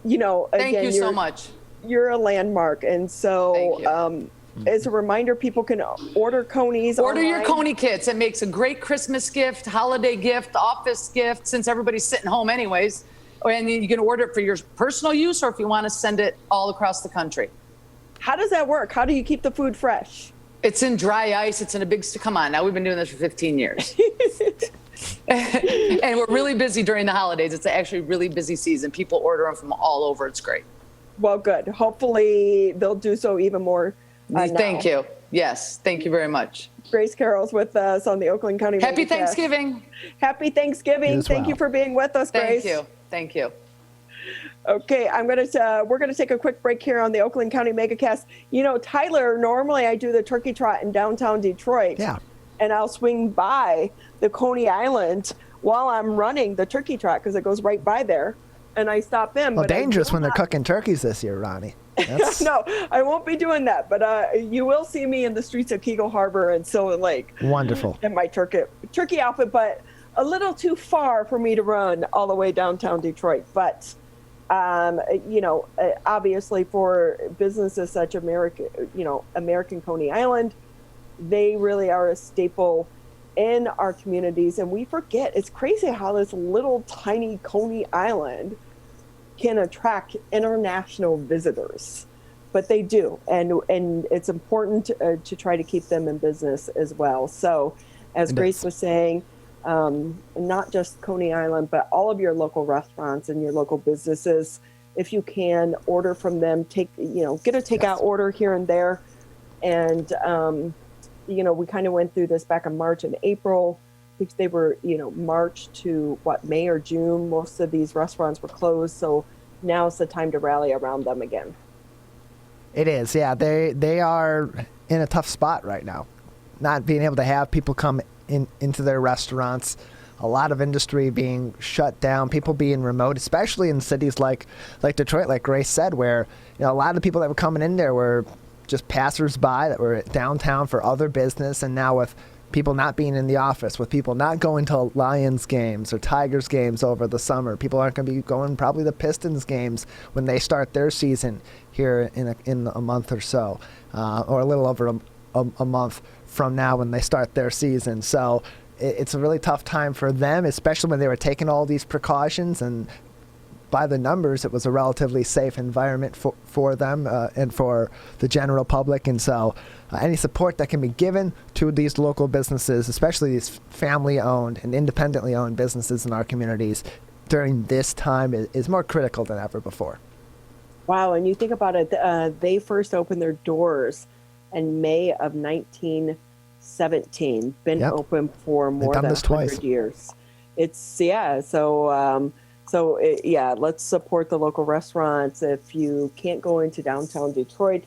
Again, thank you so much. You're a landmark, and so as a reminder, people can order Conies. Order online. your Coney kits. It makes a great Christmas gift, holiday gift, office gift, since everybody's sitting home anyways. And you can order it for your personal use, or if you want to send it all across the country. How does that work? How do you keep the food fresh? It's in dry ice. It's in a big. Come on, now we've been doing this for 15 years. And we're really busy during the holidays. It's actually a really busy season. People order them from all over. It's great. Well, good. Hopefully they'll do so even more. Thank you. Yes. Thank you very much. Grace Carroll's with us on the Oakland County Megacast. Happy Thanksgiving. Happy Thanksgiving. Thank you for being with us, Grace. Thank you. Okay, we're gonna take a quick break here on the Oakland County Megacast. Tyler, normally I do the turkey trot in downtown Detroit. Yeah. And I'll swing by the Coney Island while I'm running the turkey trot because it goes right by there. And I stop in. Well, dangerous when they're cooking turkeys this year, Ronnie. No, I won't be doing that. But you will see me in the streets of Kegel Harbor and Sylvan Lake. Wonderful. In my turkey outfit, but a little too far for me to run all the way downtown Detroit. But, obviously for businesses such American Coney Island, they really are a staple in our communities, and we forget. It's crazy how this little tiny Coney Island can attract international visitors, but they do, and it's important to try to keep them in business as well. So, as Grace was saying, not just Coney Island, but all of your local restaurants and your local businesses, if you can order from them, get a takeout order here and there, and we kind of went through this back in March and April. I think they were, March to May or June. Most of these restaurants were closed. So now it's the time to rally around them again. It is. Yeah. They are in a tough spot right now. Not being able to have people come into their restaurants. A lot of industry being shut down, people being remote, especially in cities like Detroit, like Grace said, where, a lot of the people that were coming in there were just passersby that were downtown for other business, and now with people not being in the office, with people not going to Lions games or Tigers games over the summer, people aren't going to be going probably the Pistons games when they start their season here in a month or so, or a little over a month from now when they start their season. So it's a really tough time for them, especially when they were taking all these precautions, and by the numbers, it was a relatively safe environment for them and for the general public. And so any support that can be given to these local businesses, especially these family-owned and independently owned businesses in our communities during this time is more critical than ever before. Wow, and you think about it, they first opened their doors in May of 1917, been open for more than 100 years. Let's support the local restaurants. If you can't go into downtown Detroit,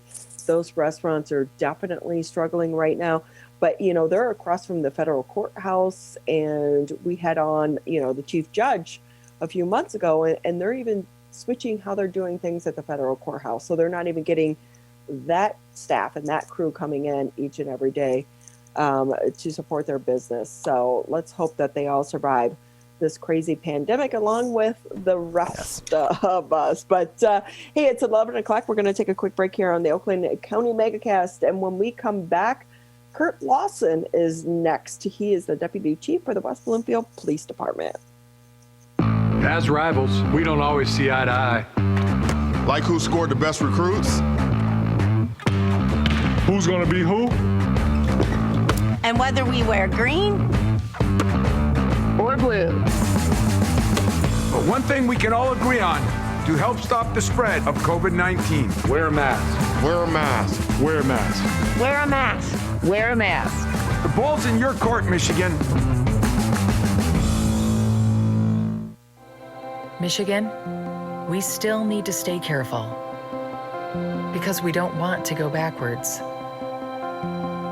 those restaurants are definitely struggling right now. But, they're across from the federal courthouse, and we had on, the chief judge a few months ago, and they're even switching how they're doing things at the federal courthouse. So they're not even getting that staff and that crew coming in each and every day to support their business. So let's hope that they all survive this crazy pandemic along with the rest of us. But hey, it's 11 o'clock. We're going to take a quick break here on the Oakland County Megacast. And when we come back, Curt Lawson is next. He is the Deputy Chief for the West Bloomfield Police Department. As rivals, we don't always see eye to eye. Like who scored the best recruits? Who's gonna be who? And whether we wear green or blue. But one thing we can all agree on to help stop the spread of COVID-19. Wear a mask. Wear a mask. Wear a mask. Wear a mask. Wear a mask. The ball's in your court, Michigan. Michigan, we still need to stay careful because we don't want to go backwards,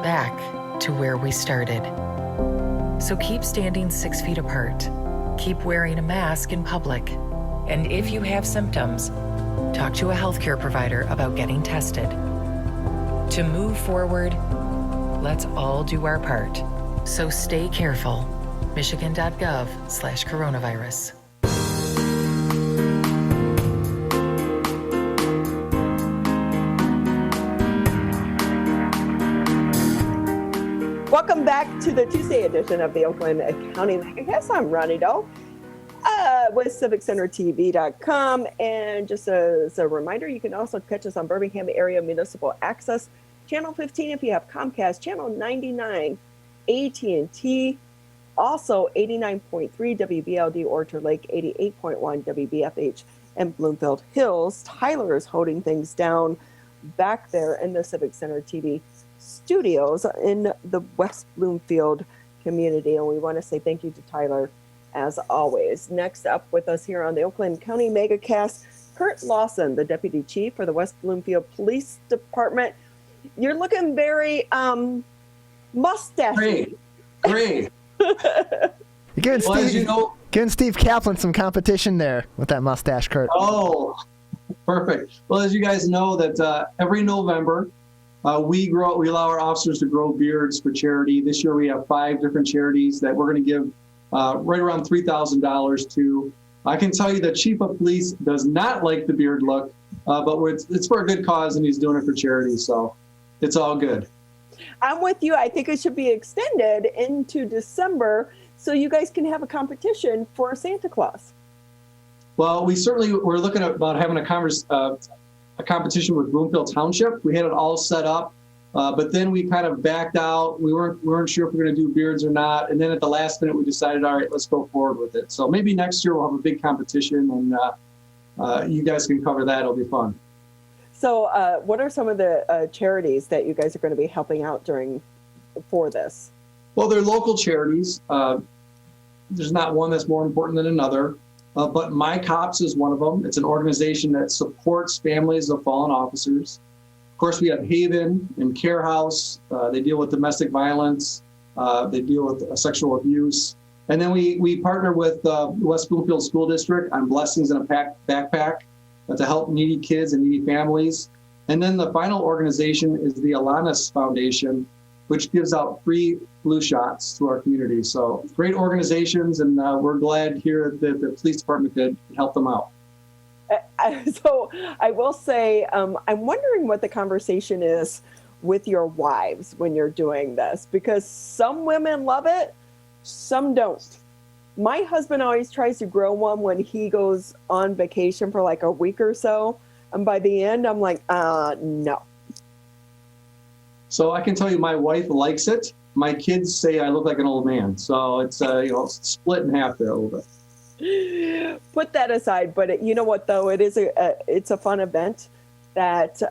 back to where we started. So keep standing 6 feet apart, keep wearing a mask in public, and if you have symptoms, talk to a healthcare provider about getting tested. To move forward, let's all do our part. So stay careful. Michigan.gov/coronavirus. Welcome back to the Tuesday edition of the Oakland County Megacast. I'm Ronnie Doe with CivicCenterTV.com. And just as a reminder, you can also catch us on Birmingham Area Municipal Access, Channel 15 if you have Comcast, Channel 99, AT&T, also 89.3 WBLD Orchard Lake, 88.1 WBFH, and Bloomfield Hills. Tyler is holding things down back there in the Civic Center TV studios in the West Bloomfield community. And we want to say thank you to Tyler as always. Next up with us here on the Oakland County Megacast, Curt Lawson, the Deputy Chief for the West Bloomfield Police Department. You're looking very mustachy. Great. You're giving Steve Kaplan some competition there with that mustache, Curt. Oh, perfect. Well, as you guys know, that every November we allow our officers to grow beards for charity. This year we have 5 different charities that we're going to give right around $3,000 to. I can tell you that Chief of Police does not like the beard look, but it's for a good cause, and he's doing it for charity, so it's all good. I'm with you. I think it should be extended into December so you guys can have a competition for Santa Claus. Well, we're looking at about having a competition with Bloomfield Township. We had it all set up, but then we kind of backed out. We weren't sure if we were going to do beards or not. And then at the last minute, we decided, all right, let's go forward with it. So maybe next year we'll have a big competition, and you guys can cover that. It'll be fun. So what are some of the charities that you guys are going to be helping out for this? Well, they're local charities. There's not one that's more important than another. But My Cops is one of them. It's an organization that supports families of fallen officers. Of course, we have Haven and Care House. They deal with domestic violence. They deal with sexual abuse. And then we partner with West Bloomfield School District on Blessings in a Backpack to help needy kids and needy families. And then the final organization is the Alanis Foundation, which gives out free flu shots to our community. So great organizations, and we're glad here that the police department could help them out. So I will say, I'm wondering what the conversation is with your wives when you're doing this, because some women love it, some don't. My husband always tries to grow one when he goes on vacation for like a week or so. And by the end, I'm like, no. So I can tell you my wife likes it. My kids say I look like an old man. So it's split in half there a little bit. Put that aside. But you know what, though? It's a fun event that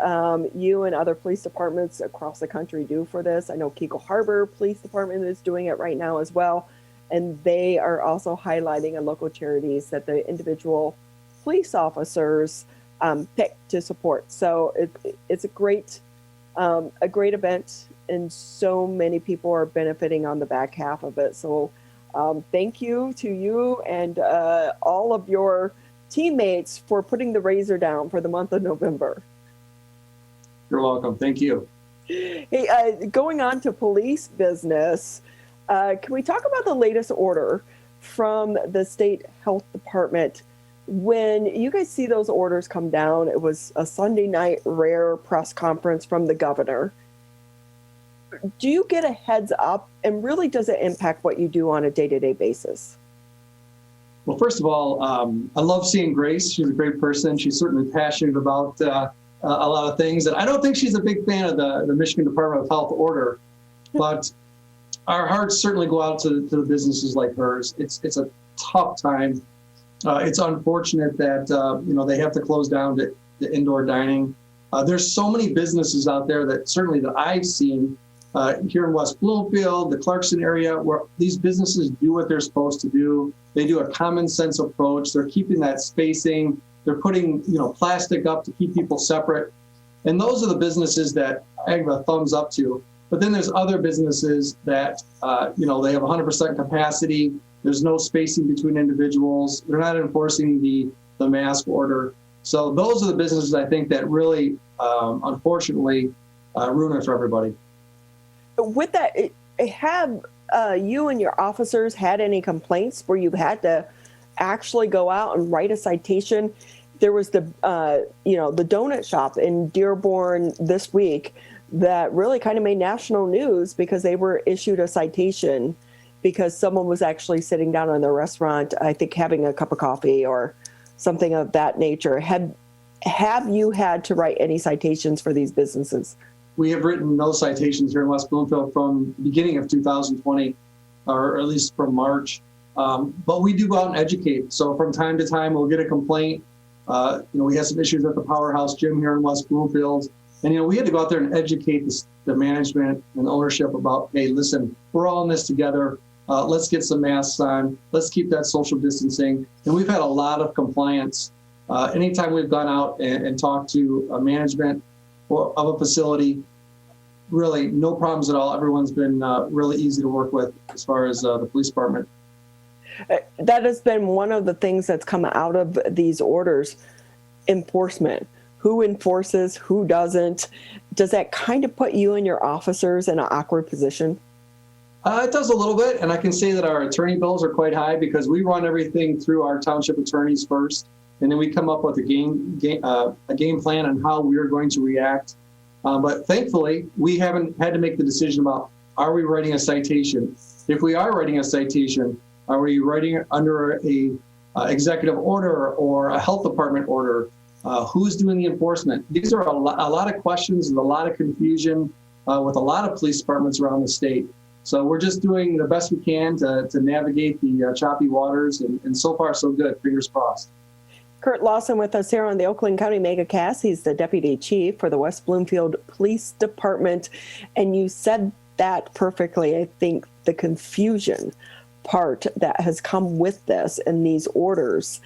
you and other police departments across the country do for this. I know Keiko Harbor Police Department is doing it right now as well. And they are also highlighting local charities that the individual police officers pick to support. So it's a great a great event, and so many people are benefiting on the back half of it. So thank you to you and all of your teammates for putting the razor down for the month of November. You're welcome. Thank you. Hey, going on to police business, can we talk about the latest order from the state health department? When you guys see those orders come down, it was a Sunday night rare press conference from the governor. Do you get a heads up, and really does it impact what you do on a day-to-day basis? Well, first of all, I love seeing Grace. She's a great person. She's certainly passionate about a lot of things. And I don't think she's a big fan of the Michigan Department of Health order, but our hearts certainly go out to the businesses like hers. It's a tough time. It's unfortunate that they have to close down the indoor dining. There's so many businesses out there that certainly that I've seen here in West Bloomfield, the Clarkson area, where these businesses do what they're supposed to do. They do a common sense approach. They're keeping that spacing. They're putting plastic up to keep people separate. And those are the businesses that I give a thumbs up to. But then there's other businesses that they have 100% capacity. There's no spacing between individuals. They're not enforcing the mask order. So those are the businesses I think that really, unfortunately, ruin it for everybody. With that, have you and your officers had any complaints where you've had to actually go out and write a citation? There was the donut shop in Dearborn this week that really kind of made national news because they were issued a citation because someone was actually sitting down in their restaurant, I think having a cup of coffee or something of that nature. Have you had to write any citations for these businesses? We have written no citations here in West Bloomfield from the beginning of 2020, or at least from March. But we do go out and educate. So from time to time, we'll get a complaint. We had some issues at the Powerhouse Gym here in West Bloomfield. And, we had to go out there and educate the management and ownership about, hey, listen, we're all in this together. Let's get some masks on. Let's keep that social distancing. And we've had a lot of compliance. Anytime we've gone out and talked to management of a facility, really no problems at all. Everyone's been really easy to work with as far as the police department. That has been one of the things that's come out of these orders, enforcement. Who enforces, who doesn't? Does that kind of put you and your officers in an awkward position? It does a little bit, and I can say that our attorney bills are quite high because we run everything through our township attorneys first, and then we come up with a game plan on how we are going to react. But thankfully, we haven't had to make the decision about, are we writing a citation? If we are writing a citation, are we writing it under a executive order or a health department order? Who's doing the enforcement? These are a lot of questions and a lot of confusion with a lot of police departments around the state. So we're just doing the best we can to navigate the choppy waters, and so far so good. Fingers crossed. Curt Lawson with us here on the Oakland County Megacast. He's the Deputy Chief for the West Bloomfield Police Department. And you said that perfectly. I think the confusion part that has come with this and these orders.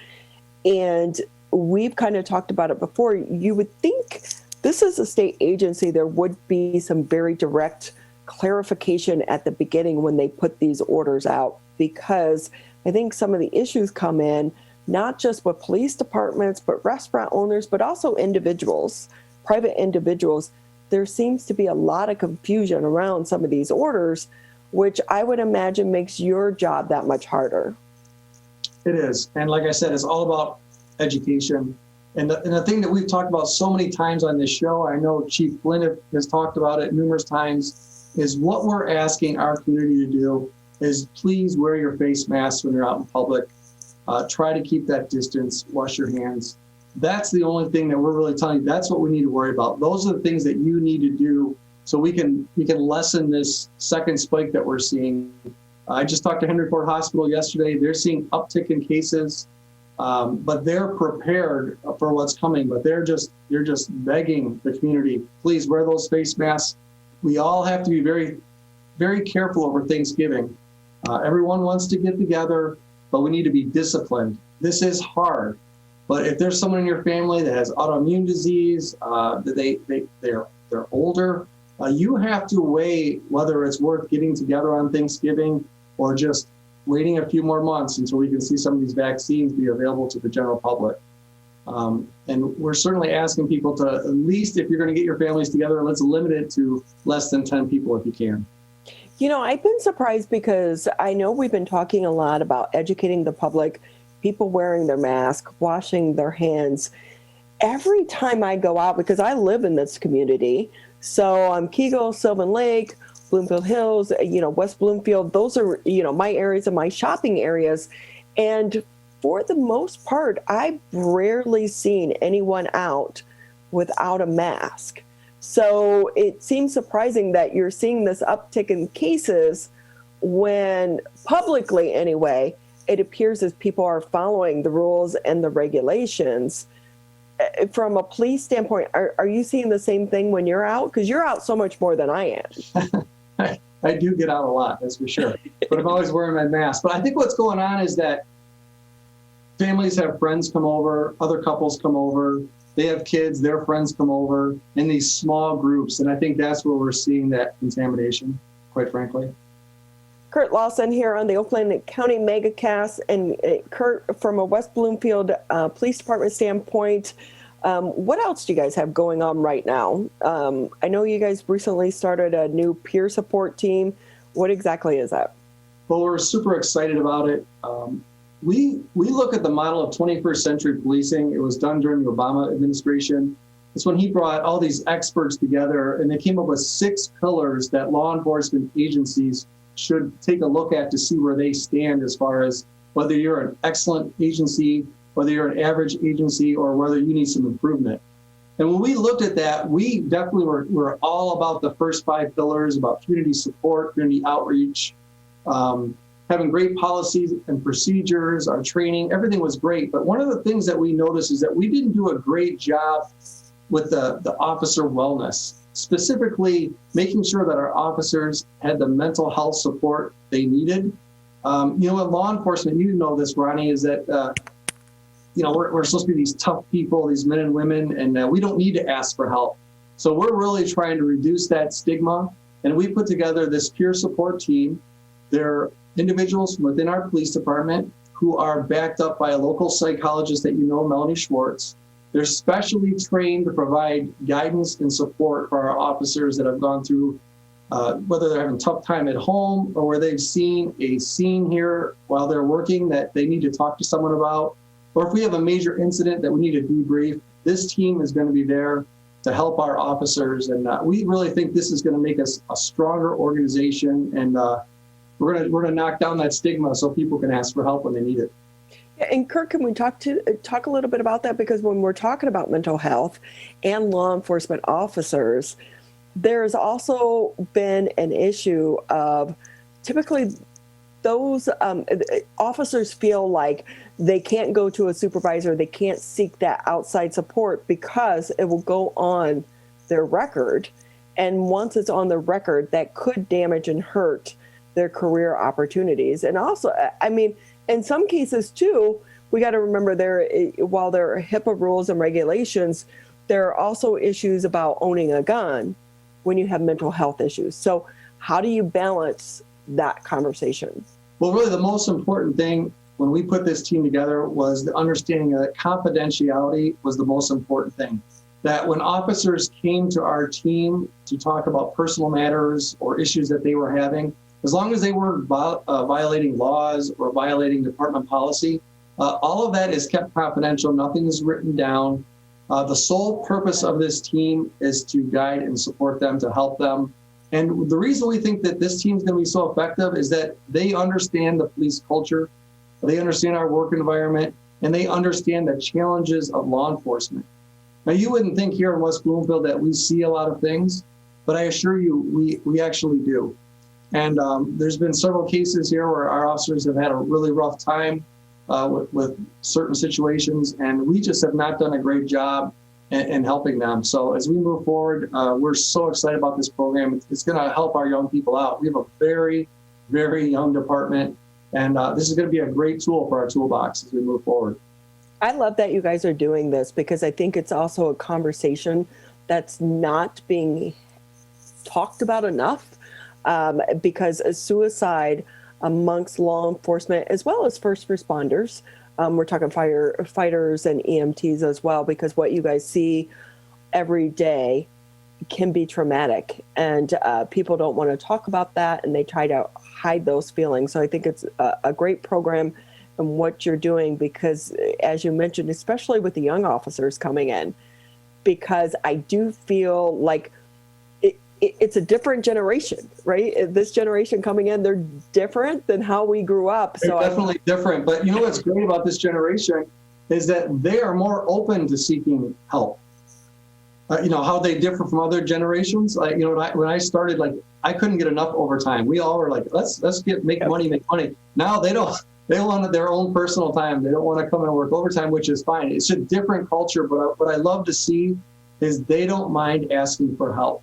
And we've kind of talked about it before. You would think this is a state agency. There would be some very direct clarification at the beginning when they put these orders out, because I think some of the issues come in not just with police departments, but restaurant owners, but also individuals, private individuals. There seems to be a lot of confusion around some of these orders, which I would imagine makes your job that much harder. It is. And like I said, it's all about education. And the thing that we've talked about so many times on this show, I know Chief Flynn has talked about it numerous times, is what we're asking our community to do is please wear your face masks when you're out in public. Try to keep that distance, wash your hands. That's the only thing that we're really telling you. That's what we need to worry about. Those are the things that you need to do so we can lessen this second spike that we're seeing. I just talked to Henry Ford Hospital yesterday. They're seeing uptick in cases, but they're prepared for what's coming. But they're just begging the community, please wear those face masks. We all have to be very, very careful over Thanksgiving. Everyone wants to get together, but we need to be disciplined. This is hard, but if there's someone in your family that has autoimmune disease, that they're they're older. You have to weigh whether it's worth getting together on Thanksgiving or just waiting a few more months until we can see some of these vaccines be available to the general public. And we're certainly asking people to, at least if you're going to get your families together, let's limit it to less than 10 people if you can. You know, I've been surprised because I know we've been talking a lot about educating the public, people wearing their mask, washing their hands. Every time I go out, because I live in this community, so I'm Kegel, Sylvan Lake, Bloomfield Hills, West Bloomfield, those are, my areas and my shopping areas. And for the most part, I've rarely seen anyone out without a mask. So it seems surprising that you're seeing this uptick in cases when publicly anyway, it appears as people are following the rules and the regulations. From a police standpoint, are you seeing the same thing when you're out? Because you're out so much more than I am. I do get out a lot, that's for sure. But I'm always wearing my mask. But I think what's going on is that families have friends come over, other couples come over, they have kids, their friends come over in these small groups. And I think that's where we're seeing that contamination, quite frankly. Curt Lawson here on the Oakland County Megacast. And Curt, from a West Bloomfield Police Department standpoint, what else do you guys have going on right now? I know you guys recently started a new peer support team. What exactly is that? Well, we're super excited about it. We look at the model of 21st century policing. It was done during the Obama administration. It's when he brought all these experts together and they came up with 6 pillars that law enforcement agencies should take a look at to see where they stand as far as whether you're an excellent agency, whether you're an average agency, or whether you need some improvement. And when we looked at that, we definitely were all about the first 5 pillars, about community support, community outreach, having great policies and procedures, our training, everything was great. But one of the things that we noticed is that we didn't do a great job with the officer wellness, specifically making sure that our officers had the mental health support they needed. In law enforcement, you know this, Ronnie, is that, we're supposed to be these tough people, these men and women, and we don't need to ask for help. So we're really trying to reduce that stigma. And we put together this peer support team. They're individuals within our police department who are backed up by a local psychologist that Melanie Schwartz. They're specially trained to provide guidance and support for our officers that have gone through, whether they're having a tough time at home or where they've seen a scene here while they're working that they need to talk to someone about, or if we have a major incident that we need to debrief, this team is going to be there to help our officers. And we really think this is going to make us a stronger organization, and we're going to knock down that stigma so people can ask for help when they need it. And Curt, can we talk a little bit about that? Because when we're talking about mental health and law enforcement officers, there's also been an issue of typically those officers feel like they can't go to a supervisor, they can't seek that outside support because it will go on their record. And once it's on the record, that could damage and hurt their career opportunities. And also, in some cases too, we got to remember while there are HIPAA rules and regulations, there are also issues about owning a gun when you have mental health issues. So how do you balance that conversation? Well, really the most important thing when we put this team together was the understanding that confidentiality was the most important thing. That when officers came to our team to talk about personal matters or issues that they were having, as long as they weren't violating laws or violating department policy, all of that is kept confidential. Nothing is written down. The sole purpose of this team is to guide and support them, to help them. And the reason we think that this team is going to be so effective is that they understand the police culture, they understand our work environment, and they understand the challenges of law enforcement. Now, you wouldn't think here in West Bloomfield that we see a lot of things, but I assure you, we actually do. And there's been several cases here where our officers have had a really rough time with certain situations, and we just have not done a great job in helping them. So as we move forward, we're so excited about this program. It's going to help our young people out. We have a very, very young department, and this is going to be a great tool for our toolbox as we move forward. I love that you guys are doing this because I think it's also a conversation that's not being talked about enough, because suicide amongst law enforcement as well as first responders, we're talking firefighters and EMTs as well, because what you guys see every day can be traumatic, and people don't want to talk about that, and they try to hide those feelings. So I think it's a great program and what you're doing, because as you mentioned, especially with the young officers coming in, because I do feel like it's a different generation, right? This generation coming in, they're different than how we grew up. They're definitely different. But you know what's great about this generation is that they are more open to seeking help. How they differ from other generations. Like, when I started, like, I couldn't get enough overtime. We all were like, let's make money. Now they want their own personal time. They don't want to come and work overtime, which is fine. It's a different culture. But what I love to see is they don't mind asking for help.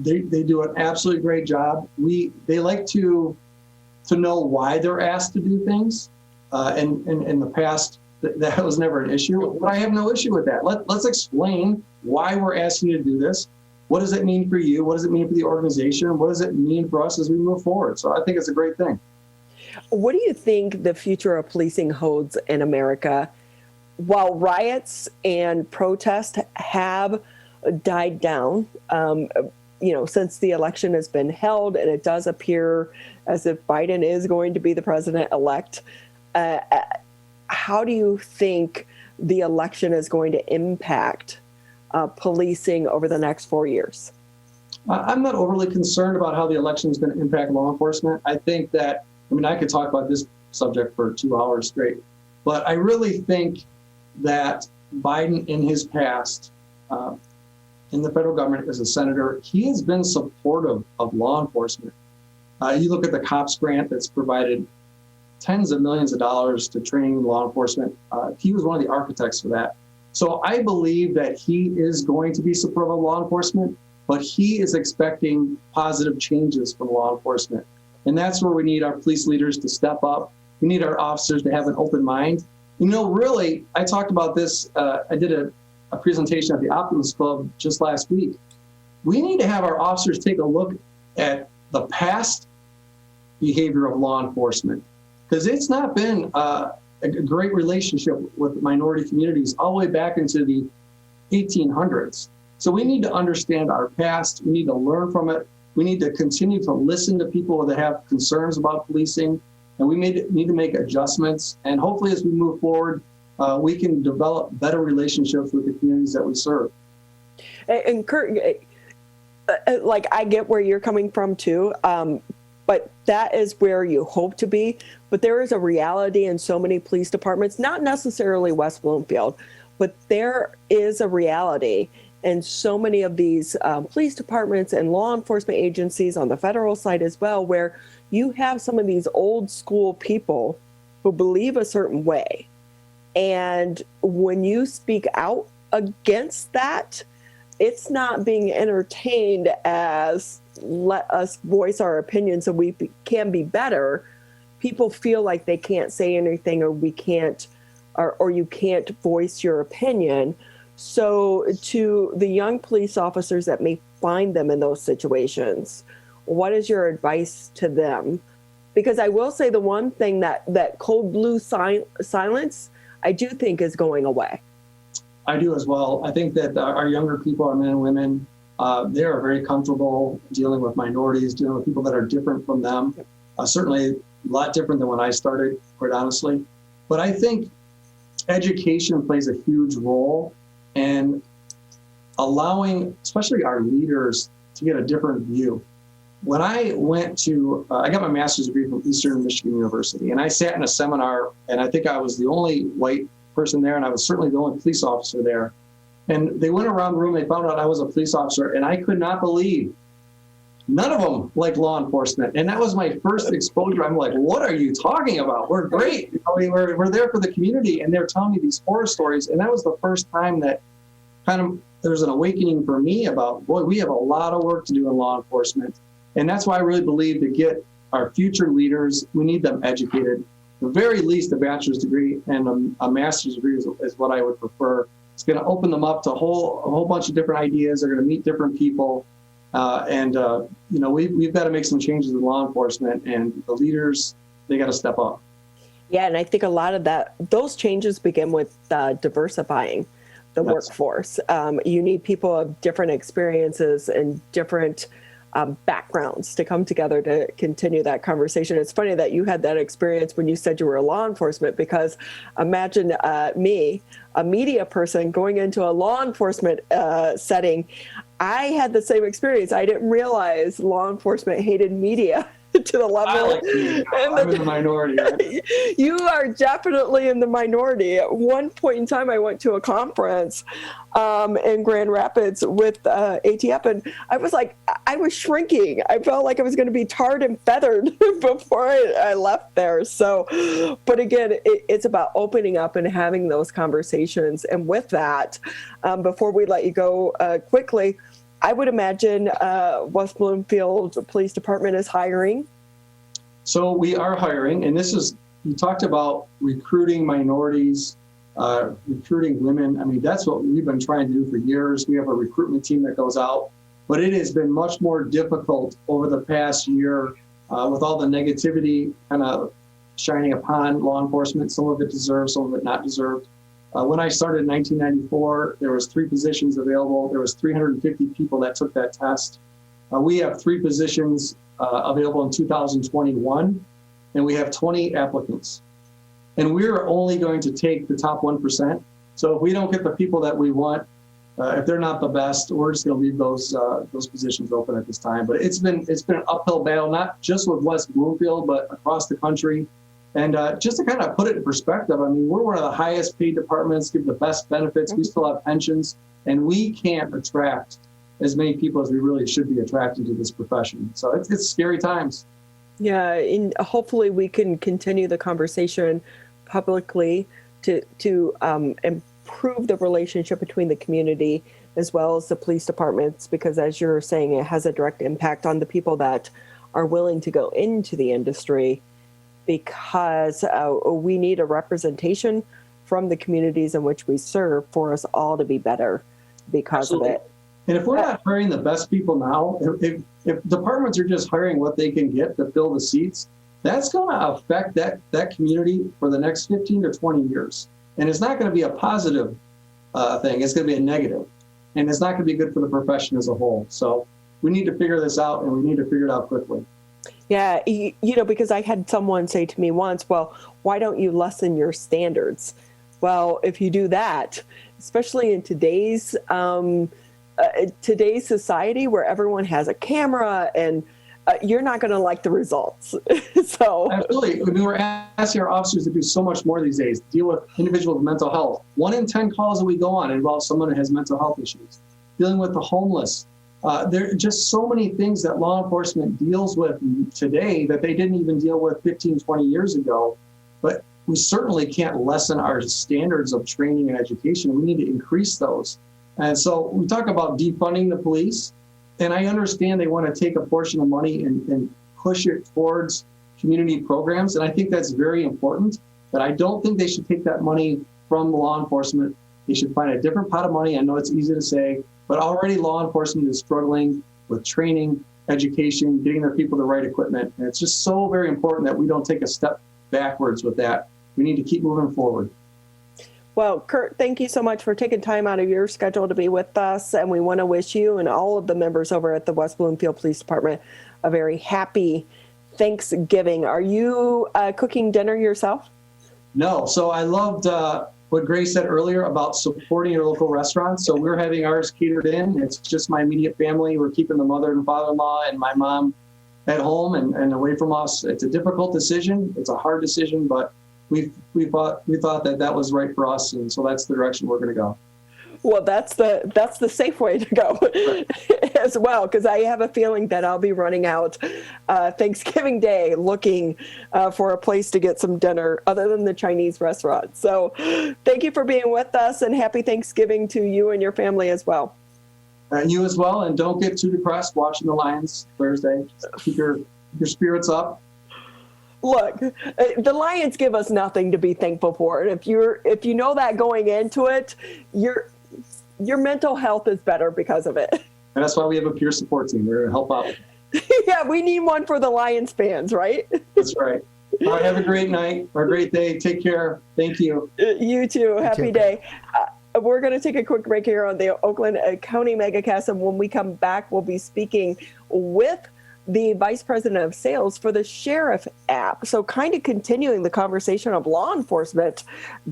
They do an absolutely great job. They like to know why they're asked to do things. And in the past, that was never an issue. But I have no issue with that. Let's explain why we're asking you to do this. What does it mean for you? What does it mean for the organization? What does it mean for us as we move forward? So I think it's a great thing. What do you think the future of policing holds in America? While riots and protests have died down, since the election has been held, and it does appear as if Biden is going to be the president-elect, how do you think the election is going to impact policing over the next 4 years? I'm not overly concerned about how the election is going to impact law enforcement. I think that, I could talk about this subject for 2 hours straight, but I really think that Biden in his past, in the federal government as a senator, he has been supportive of law enforcement. You look at the COPS grant that's provided tens of millions of dollars to training law enforcement. He was one of the architects for that. So I believe that he is going to be supportive of law enforcement, but he is expecting positive changes from law enforcement. And that's where we need our police leaders to step up. We need our officers to have an open mind. Really, I talked about this. I did a presentation at the Optimist Club just last week. We need to have our officers take a look at the past behavior of law enforcement, because it's not been a great relationship with minority communities all the way back into the 1800s. So we need to understand our past. We need to learn from it. We need to continue to listen to people that have concerns about policing, and we need to make adjustments. And hopefully as we move forward, we can develop better relationships with the communities that we serve. And Curt, I get where you're coming from too, but that is where you hope to be. But there is a reality in so many police departments, not necessarily West Bloomfield, but there is a reality in so many of these police departments and law enforcement agencies on the federal side as well, where you have some of these old school people who believe a certain way. And when you speak out against that, it's not being entertained as let us voice our opinion so we can be better. People feel like they can't say anything, or we can't, or you can't voice your opinion. So to the young police officers that may find them in those situations, what is your advice to them? Because I will say the one thing that cold blue silence, I do think is going away. I do as well. I think that our younger people, our men and women, they are very comfortable dealing with minorities, dealing with people that are different from them. Certainly a lot different than when I started, quite honestly. But I think education plays a huge role in allowing, especially our leaders, to get a different view. When I went to, I got my master's degree from Eastern Michigan University, and I sat in a seminar, and I think I was the only white person there, and I was certainly the only police officer there. And they went around the room, they found out I was a police officer, and I could not believe none of them liked law enforcement. And that was my first exposure. I'm like, what are you talking about? We're great. We're there for the community. And they're telling me these horror stories. And that was the first time that kind of there's an awakening for me about, boy, we have a lot of work to do in law enforcement. And that's why I really believe to get our future leaders, we need them educated. At the very least, a bachelor's degree and a master's degree is what I would prefer. It's going to open them up to a whole bunch of different ideas. They're going to meet different people. We've got to make some changes in law enforcement, and the leaders, they got to step up. Yeah, and I think a lot of those changes begin with diversifying the workforce. You need people of different experiences and different backgrounds to come together to continue that conversation. It's funny that you had that experience when you said you were a law enforcement, because imagine me, a media person, going into a law enforcement setting. I had the same experience. I didn't realize law enforcement hated media to the level. I'm in the minority. Right? You are definitely in the minority. At one point in time, I went to a conference in Grand Rapids with ATF, and I was shrinking. I felt like I was going to be tarred and feathered before I left there. So, but again, it's about opening up and having those conversations. And with that, before we let you go quickly, I would imagine West Bloomfield Police Department is hiring. So we are hiring, and you talked about recruiting minorities, recruiting women. I mean, that's what we've been trying to do for years. We have a recruitment team that goes out, but it has been much more difficult over the past year with all the negativity kind of shining upon law enforcement. Some of it deserved, some of it not deserved. When I started in 1994, there was 3 positions available. There was 350 people that took that test. We have 3 positions available in 2021, and we have 20 applicants. And we're only going to take the top 1%. So if we don't get the people that we want, if they're not the best, we're just going to leave those positions open at this time. But it's been an uphill battle, not just with West Bloomfield, but across the country. And just to kind of put it in perspective, I mean, we're one of the highest paid departments, give the best benefits. We still have pensions, and we can't attract as many people as we really should be attracting to this profession. So it's scary times. Yeah, and hopefully we can continue the conversation publicly to improve the relationship between the community as well as the police departments, because as you're saying, it has a direct impact on the people that are willing to go into the industry, because we need a representation from the communities in which we serve for us all to be better because of it. And if we're not hiring the best people now, if departments are just hiring what they can get to fill the seats, that's going to affect that community for the next 15 to 20 years. And it's not going to be a positive thing. It's going to be a negative. And it's not going to be good for the profession as a whole. So we need to figure this out, and we need to figure it out quickly. Yeah, because I had someone say to me once, well, why don't you lessen your standards? Well, if you do that, especially in today's society where everyone has a camera, and you're not going to like the results. So absolutely. I mean, we're asking our officers to do so much more these days, deal with individuals with mental health. 1 in 10 calls that we go on involve someone who has mental health issues, dealing with the homeless. There are just so many things that law enforcement deals with today that they didn't even deal with 15, 20 years ago. But we certainly can't lessen our standards of training and education. We need to increase those. And so we talk about defunding the police. And I understand they want to take a portion of money and push it towards community programs. And I think that's very important. But I don't think they should take that money from law enforcement. They should find a different pot of money. I know it's easy to say, but already law enforcement is struggling with training, education, getting their people the right equipment. And it's just so very important that we don't take a step backwards with that. We need to keep moving forward. Well, Curt, thank you so much for taking time out of your schedule to be with us. And we want to wish you and all of the members over at the West Bloomfield Police Department a very happy Thanksgiving. Are you cooking dinner yourself? No. So I loved what Grace said earlier about supporting your local restaurants. So we're having ours catered in. It's just my immediate family. We're keeping the mother and father-in-law and my mom at home and away from us. It's a difficult decision. It's a hard decision, but we thought that was right for us, and so that's the direction we're going to go. Well, that's the safe way to go as well, because I have a feeling that I'll be running out Thanksgiving Day looking for a place to get some dinner other than the Chinese restaurant. So thank you for being with us, and happy Thanksgiving to you and your family as well. You as well, and don't get too depressed watching the Lions Thursday. Just keep your spirits up. Look, the Lions give us nothing to be thankful for. And if you know that going into it, your mental health is better because of it. And that's why we have a peer support team. We're to help out. Yeah, we need one for the Lions fans, right? That's right. All right, have a great night or a great day. Take care. Thank you. You too. Happy day. We're going to take a quick break here on the Oakland County Megacast. And when we come back, we'll be speaking with the Vice President of Sales for the Sheriff app. So kind of continuing the conversation of law enforcement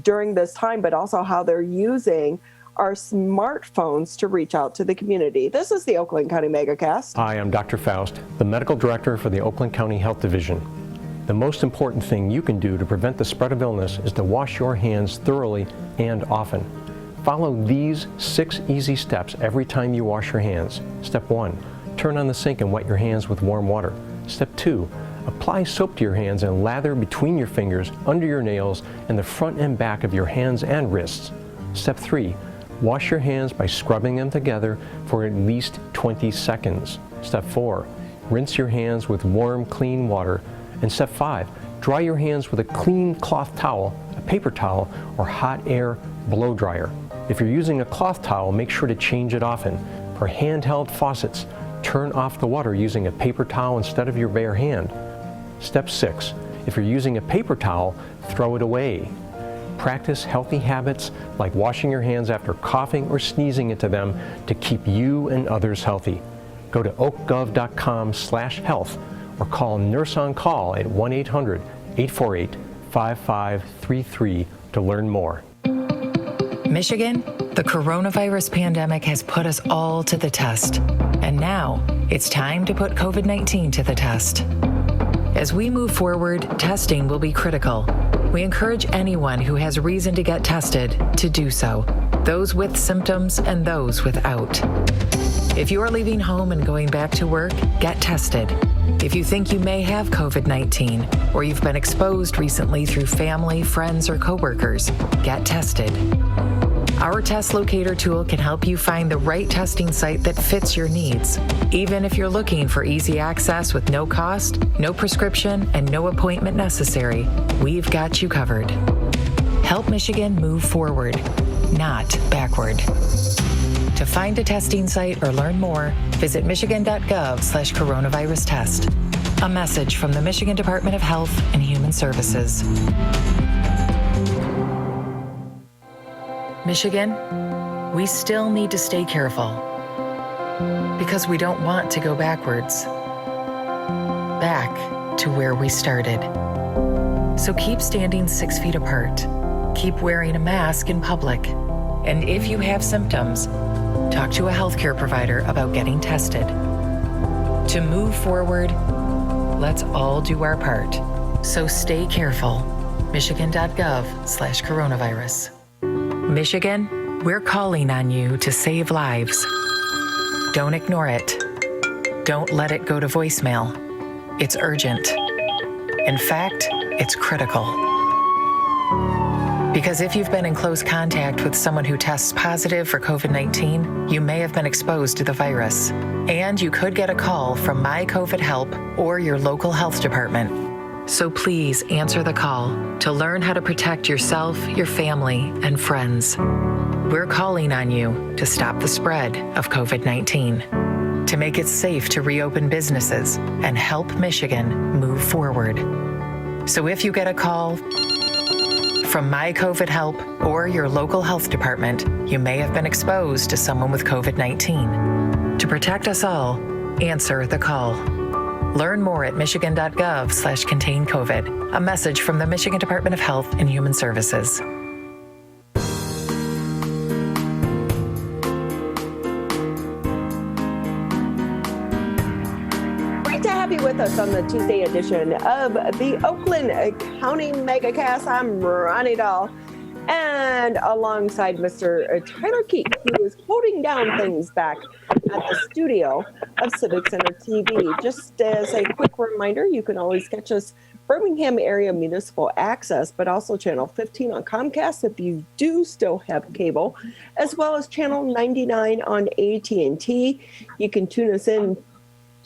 during this time, but also how they're using our smartphones to reach out to the community. This is the Oakland County Megacast. Hi, I'm Dr. Faust, the Medical Director for the Oakland County Health Division. The most important thing you can do to prevent the spread of illness is to wash your hands thoroughly and often. Follow these 6 easy steps every time you wash your hands. Step 1, turn on the sink and wet your hands with warm water. Step 2, apply soap to your hands and lather between your fingers, under your nails, and the front and back of your hands and wrists. Step 3, wash your hands by scrubbing them together for at least 20 seconds. Step 4, rinse your hands with warm, clean water. And step 5, dry your hands with a clean cloth towel, a paper towel, or hot air blow dryer. If you're using a cloth towel, make sure to change it often. For handheld faucets, turn off the water using a paper towel instead of your bare hand. Step 6, if you're using a paper towel, throw it away. Practice healthy habits like washing your hands after coughing or sneezing into them to keep you and others healthy. Go to oakgov.com/health or call Nurse on Call at 1-800-848-5533 to learn more. Michigan, the coronavirus pandemic has put us all to the test. And now it's time to put COVID-19 to the test. As we move forward, testing will be critical. We encourage anyone who has reason to get tested to do so, those with symptoms and those without. If you are leaving home and going back to work, get tested. If you think you may have COVID-19 or you've been exposed recently through family, friends, or coworkers, get tested. Our test locator tool can help you find the right testing site that fits your needs. Even if you're looking for easy access with no cost, no prescription, and no appointment necessary, we've got you covered. Help Michigan move forward, not backward. To find a testing site or learn more, visit michigan.gov/coronavirus test. A message from the Michigan Department of Health and Human Services. Michigan, we still need to stay careful because we don't want to go backwards, back to where we started. So keep standing 6 feet apart. Keep wearing a mask in public. And if you have symptoms, talk to a healthcare provider about getting tested. To move forward, let's all do our part. So stay careful. Michigan.gov/coronavirus. Michigan, we're calling on you to save lives. Don't ignore it. Don't let it go to voicemail. It's urgent. In fact, it's critical. Because if you've been in close contact with someone who tests positive for COVID-19, you may have been exposed to the virus. And you could get a call from My COVID Help or your local health department. So please answer the call to learn how to protect yourself, your family, and friends. We're calling on you to stop the spread of COVID-19, to make it safe to reopen businesses and help Michigan move forward. So if you get a call from My COVID Help or your local health department, you may have been exposed to someone with COVID-19. To protect us all, answer the call. Learn more at michigan.gov/contain-COVID. A message from the Michigan Department of Health and Human Services. Great to have you with us on the Tuesday edition of the Oakland County Megacast. I'm Ronnie Dahl. And alongside Mr. Tyler Keek, who is holding down things back at the studio of Civic Center TV. Just as a quick reminder, you can always catch us Birmingham area municipal access, but also channel 15 on Comcast if you do still have cable, as well as channel 99 on AT&T. You can tune us in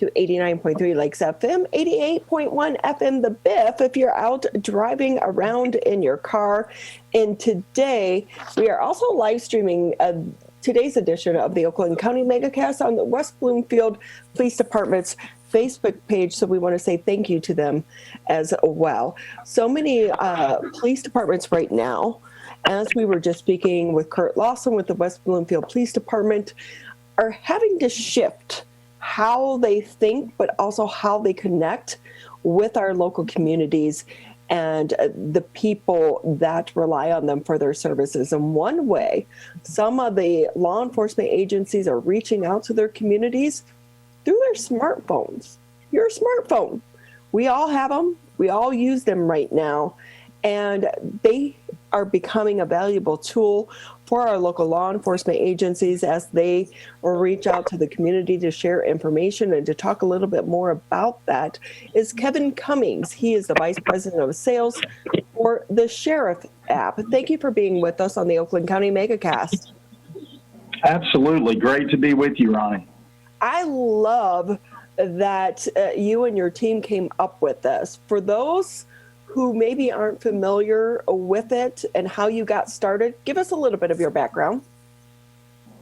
to 89.3 Lakes FM, 88.1 FM The Biff if you're out driving around in your car. And today we are also live streaming today's edition of the Oakland County Megacast on the West Bloomfield Police Department's Facebook page. So we want to say thank you to them as well. So many police departments right now, as we were just speaking with Curt Lawson with the West Bloomfield Police Department, are having to shift how they think, but also how they connect with our local communities and the people that rely on them for their services. And one way some of the law enforcement agencies are reaching out to their communities through their smartphones. Your smartphone. We all have them. We all use them right now. And they are becoming a valuable tool for our local law enforcement agencies as they reach out to the community to share information. And to talk a little bit more about that is Kevin Cummings. He is the Vice President of Sales for the Sheriff app. Thank you for being with us on the Oakland County Megacast. Absolutely. Great to be with you, Ronnie. I love that you and your team came up with this. For those who maybe aren't familiar with it and how you got started, give us a little bit of your background.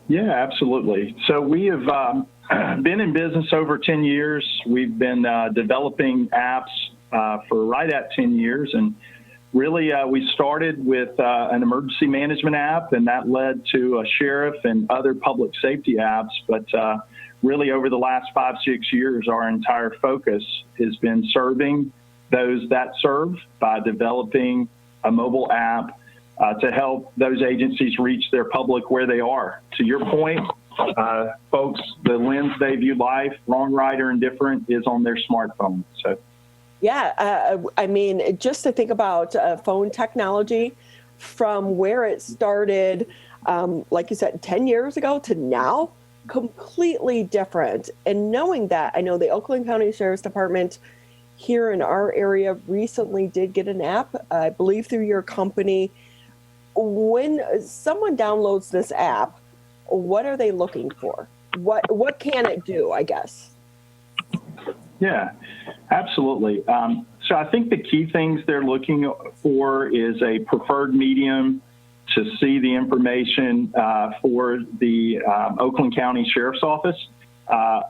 Yeah, absolutely. So we have been in business over 10 years. We've been developing apps for right at 10 years. And really, we started with an emergency management app, and that led to a sheriff and other public safety apps. But really, over the last 5-6 years, our entire focus has been serving those that serve by developing a mobile app to help those agencies reach their public where they are. To your point, folks, the lens they view life, wrong, right, or indifferent, is on their smartphone. So, yeah, I mean, just to think about phone technology from where it started, like you said, 10 years ago to now, completely different. And knowing that, I know the Oakland County Sheriff's Department here in our area recently did get an app, I believe through your company. When someone downloads this app, what are they looking for? What can it do, I guess? Yeah, absolutely. So I think the key things they're looking for is a preferred medium to see the information for the Oakland County Sheriff's Office.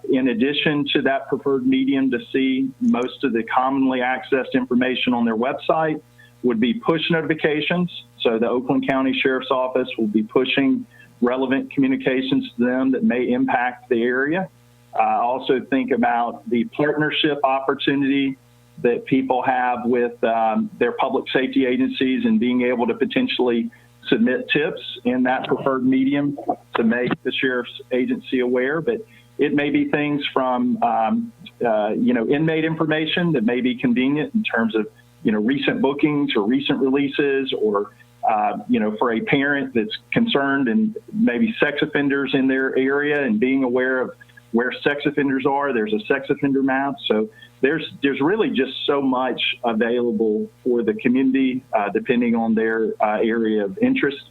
In addition to that preferred medium to see most of the commonly accessed information on their website would be push notifications. So the Oakland County Sheriff's Office will be pushing relevant communications to them that may impact the area. Also think about the partnership opportunity that people have with their public safety agencies and being able to potentially submit tips in that preferred medium to make the sheriff's agency aware. But it may be things from, inmate information that may be convenient in terms of, recent bookings or recent releases, or, for a parent that's concerned and maybe sex offenders in their area and being aware of where sex offenders are. There's a sex offender map. So there's really just so much available for the community, depending on their area of interest.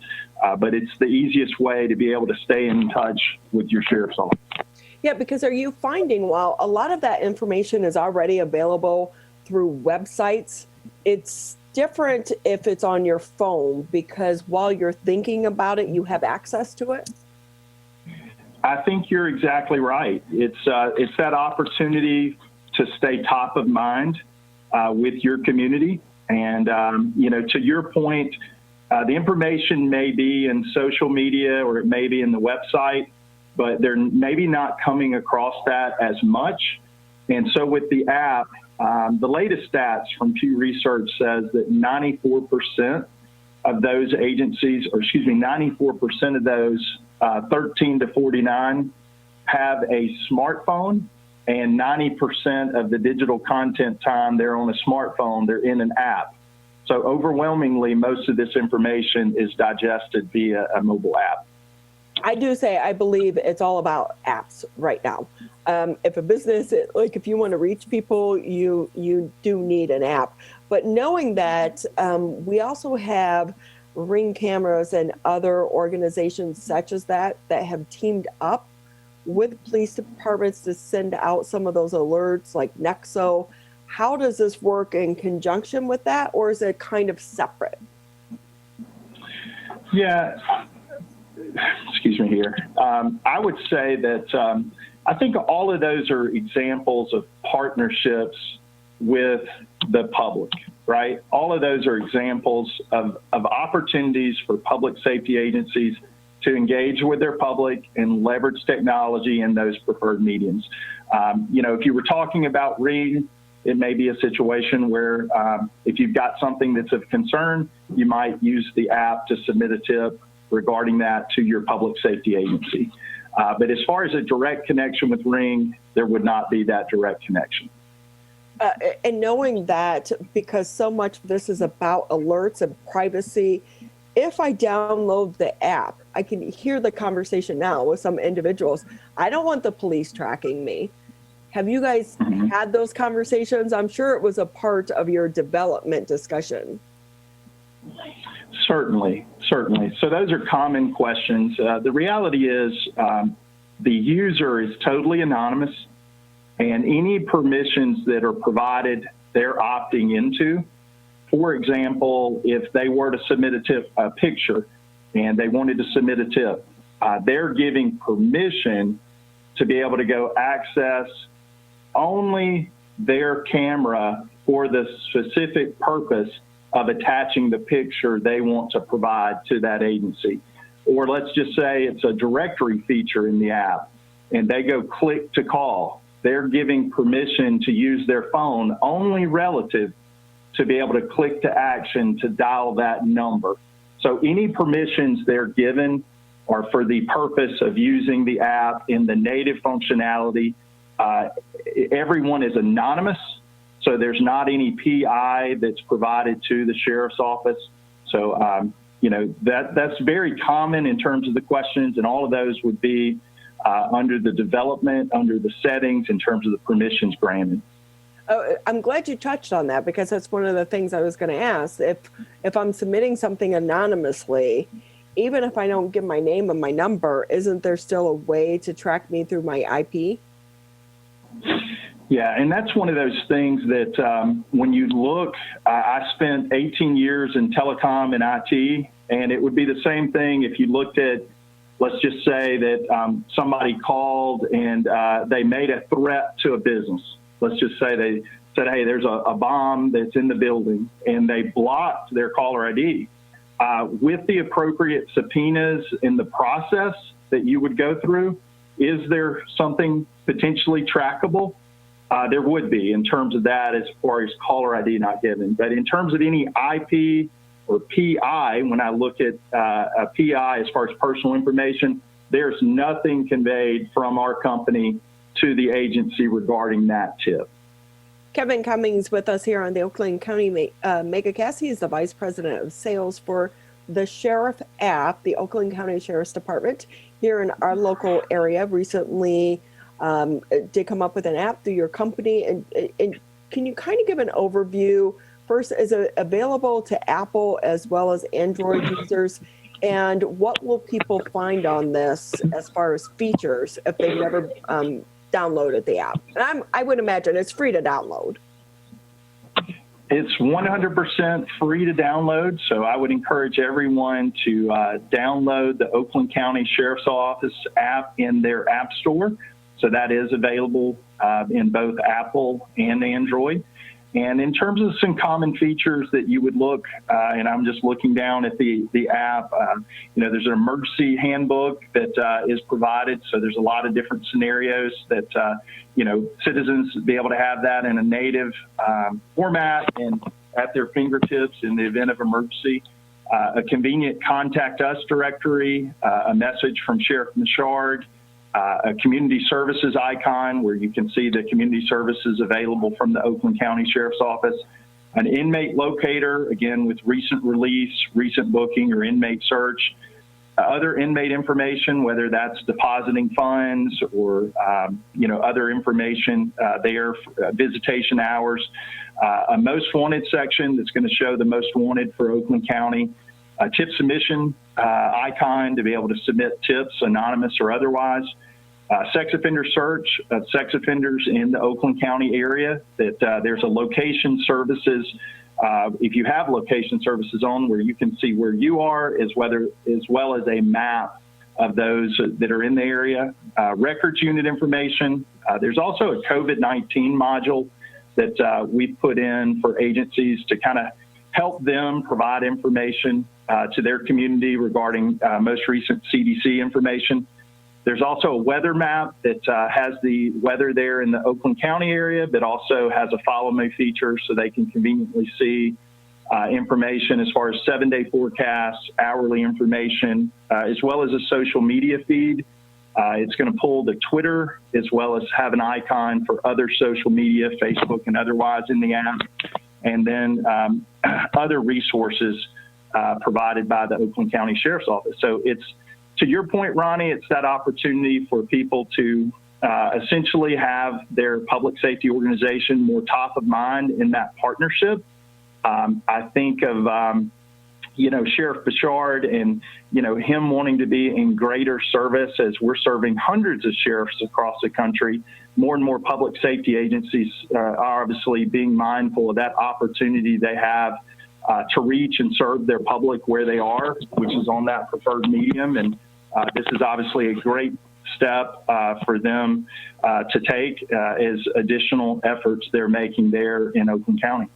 But it's the easiest way to be able to stay in touch with your sheriff's office. Yeah, because are you finding while a lot of that information is already available through websites, it's different if it's on your phone, because while you're thinking about it, you have access to it? I think you're exactly right. It's that opportunity to stay top of mind with your community. And, to your point, the information may be in social media or it may be in the website, but they're maybe not coming across that as much. And so with the app, the latest stats from Pew Research says that 94% of those agencies, 94% of those 13 to 49 have a smartphone, and 90% of the digital content time they're on a smartphone, they're in an app. So overwhelmingly, most of this information is digested via a mobile app. I do say I believe it's all about apps right now. If a business, if you want to reach people, you do need an app. But knowing that we also have Ring cameras and other organizations such as that have teamed up with police departments to send out some of those alerts like Nexo? How does this work in conjunction with that, or is it kind of separate? Yeah, excuse me here. I would say that I think all of those are examples of partnerships with the public, right? All of those are examples of opportunities for public safety agencies to engage with their public and leverage technology in those preferred mediums. If you were talking about Ring, it may be a situation where if you've got something that's of concern, you might use the app to submit a tip regarding that to your public safety agency. But as far as a direct connection with Ring, there would not be that direct connection. And knowing that, because so much of this is about alerts and privacy, if I download the app, I can hear the conversation now with some individuals. I don't want the police tracking me. Have you guys had those conversations? I'm sure it was a part of your development discussion. Certainly. So those are common questions. The reality is the user is totally anonymous, and any permissions that are provided, they're opting into. For example, if they were to submit a picture and they wanted to submit a tip, they're giving permission to be able to go access only their camera for the specific purpose of attaching the picture they want to provide to that agency. Or let's just say it's a directory feature in the app and they go click to call. They're giving permission to use their phone only relative to be able to click to action to dial that number. So any permissions they're given are for the purpose of using the app in the native functionality. Everyone is anonymous, so there's not any PI that's provided to the sheriff's office. So, that's very common in terms of the questions, and all of those would be under the development, under the settings, in terms of the permissions granted. I'm glad you touched on that, because that's one of the things I was going to ask. If I'm submitting something anonymously, even if I don't give my name and my number, isn't there still a way to track me through my IP? Yeah, and that's one of those things that when you look, I spent 18 years in telecom and IT, and it would be the same thing if you looked at, let's just say that somebody called and they made a threat to a business. Let's just say they said, hey, there's a bomb that's in the building, and they blocked their caller ID. With the appropriate subpoenas in the process that you would go through, is there something potentially trackable? There would be in terms of that as far as caller ID not given. But in terms of any IP or PI, when I look at a PI as far as personal information, there's nothing conveyed from our company to the agency regarding that tip. Kevin Cummings with us here on the Oakland County Megacast. He is the Vice President of Sales for the Sheriff app, the Oakland County Sheriff's Department here in our local area. Recently did come up with an app through your company. And can you kind of give an overview? First, is it available to Apple as well as Android users? And what will people find on this as far as features if they've never downloaded the app? And I would imagine it's free to download. It's 100% free to download, so I would encourage everyone to download the Oakland County Sheriff's Office app in their app store. So that is available in both Apple and Android. And in terms of some common features that you would look, and I'm just looking down at the app, there's an emergency handbook that is provided. So there's a lot of different scenarios that, citizens be able to have that in a native format and at their fingertips in the event of emergency. A convenient contact us directory, a message from Sheriff Michard, a community services icon where you can see the community services available from the Oakland County Sheriff's Office, an inmate locator, again, with recent release, recent booking, or inmate search, other inmate information, whether that's depositing funds or, other information there, visitation hours, a most wanted section that's going to show the most wanted for Oakland County, a tip submission icon to be able to submit tips, anonymous or otherwise, sex offender search of sex offenders in the Oakland County area, that there's a location services. If you have location services on, where you can see where you are, as well as a map of those that are in the area, records unit information. There's also a COVID-19 module that we put in for agencies to kind of help them provide information to their community regarding most recent CDC information. There's also a weather map that has the weather there in the Oakland County area, but also has a follow me feature so they can conveniently see information as far as 7-day forecasts, hourly information, as well as a social media feed. It's going to pull the Twitter as well as have an icon for other social media, Facebook and otherwise in the app, and then other resources provided by the Oakland County Sheriff's Office. So it's, to your point, Ronnie, it's that opportunity for people to essentially have their public safety organization more top of mind in that partnership. I think of, Sheriff Bouchard and, him wanting to be in greater service as we're serving hundreds of sheriffs across the country. More and more public safety agencies are obviously being mindful of that opportunity they have to reach and serve their public where they are, which is on that preferred medium. And this is obviously a great step for them to take as additional efforts they're making there in Oakland County.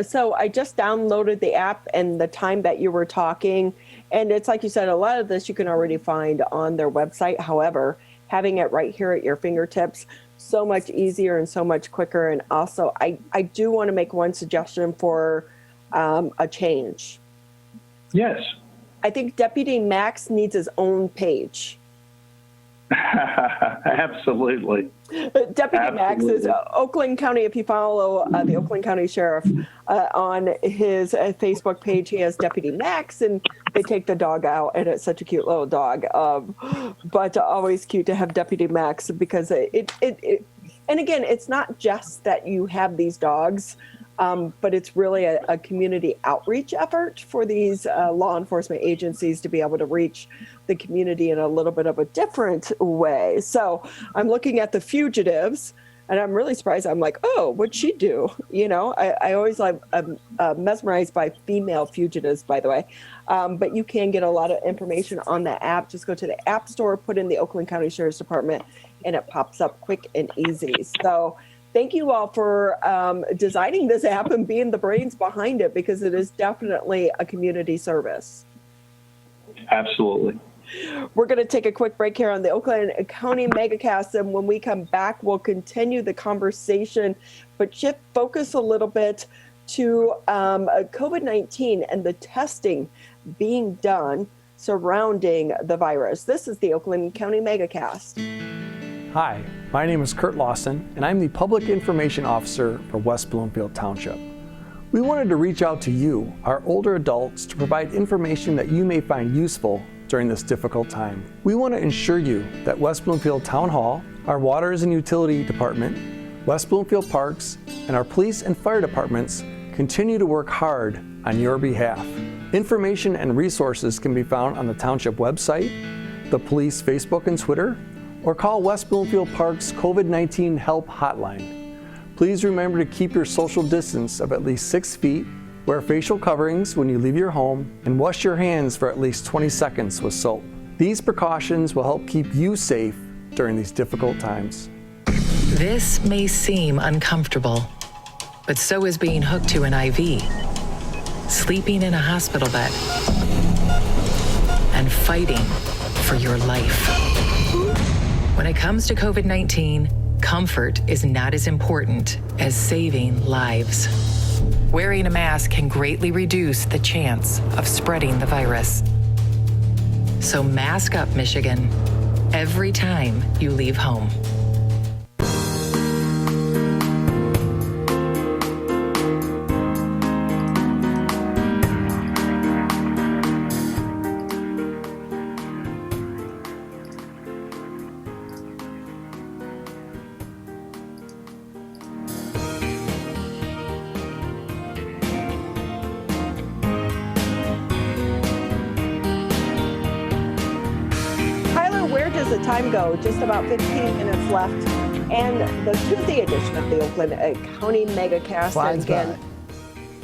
So I just downloaded the app and the time that you were talking, and it's like you said, a lot of this you can already find on their website. However, having it right here at your fingertips, so much easier and so much quicker. And also, I do want to make one suggestion for a change. Yes. I think Deputy Max needs his own page. Absolutely. Deputy Max is Oakland County. If you follow the Oakland County Sheriff on his Facebook page, he has Deputy Max, and they take the dog out, and it's such a cute little dog. But always cute to have Deputy Max, because it and again, it's not just that you have these dogs, but it's really a community outreach effort for these law enforcement agencies to be able to reach the community in a little bit of a different way. So I'm looking at the fugitives, and I'm really surprised. I'm like, oh, what'd she do? I always like, I'm mesmerized by female fugitives, by the way. But you can get a lot of information on the app. Just go to the App Store, put in the Oakland County Sheriff's Department, and it pops up quick and easy. So thank you all for designing this app and being the brains behind it, because it is definitely a community service. Absolutely. We're going to take a quick break here on the Oakland County Megacast, and when we come back, we'll continue the conversation, but shift focus a little bit to COVID-19 and the testing being done surrounding the virus. This is the Oakland County Megacast. Hi, my name is Curt Lawson, and I'm the Public Information Officer for West Bloomfield Township. We wanted to reach out to you, our older adults, to provide information that you may find useful during this difficult time. We want to ensure you that West Bloomfield Town Hall, our Waters and Utility Department, West Bloomfield Parks, and our police and fire departments continue to work hard on your behalf. Information and resources can be found on the Township website, the police Facebook and Twitter, or call West Bloomfield Park's COVID-19 Help Hotline. Please remember to keep your social distance of at least 6 feet, wear facial coverings when you leave your home, and wash your hands for at least 20 seconds with soap. These precautions will help keep you safe during these difficult times. This may seem uncomfortable, but so is being hooked to an IV, sleeping in a hospital bed, and fighting for your life. When it comes to COVID-19, comfort is not as important as saving lives. Wearing a mask can greatly reduce the chance of spreading the virus. So mask up, Michigan, every time you leave home. time go? Just about 15 minutes left. And the Tuesday edition of the Oakland County Megacast. Slides and again,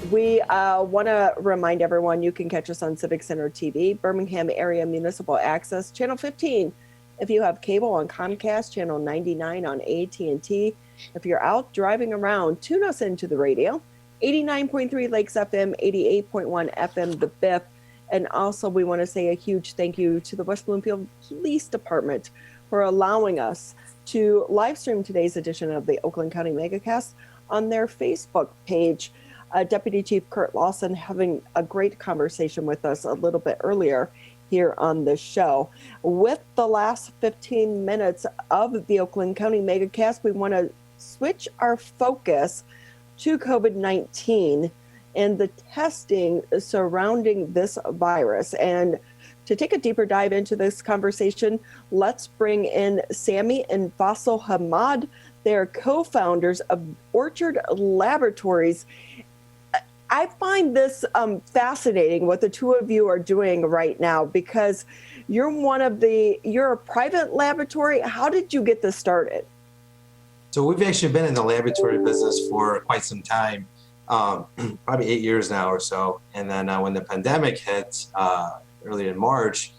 we want to remind everyone you can catch us on Civic Center TV, Birmingham Area Municipal Access, Channel 15. If you have cable on Comcast, Channel 99 on AT&T. If you're out driving around, tune us into the radio. 89.3 Lakes FM, 88.1 FM The Biff. And also we want to say a huge thank you to the West Bloomfield Police Department for allowing us to live stream today's edition of the Oakland County Megacast on their Facebook page. Deputy Chief Curt Lawson having a great conversation with us a little bit earlier here on the show. With the last 15 minutes of the Oakland County Megacast, we want to switch our focus to COVID-19 and the testing surrounding this virus. And to take a deeper dive into this conversation, let's bring in Sammy and Faisal Hamad. They're co-founders of Orchard Laboratories. I find this fascinating what the two of you are doing right now, because you're a private laboratory. How did you get this started? So we've actually been in the laboratory business for quite some time, probably 8 years now or so. And then when the pandemic hit early in March,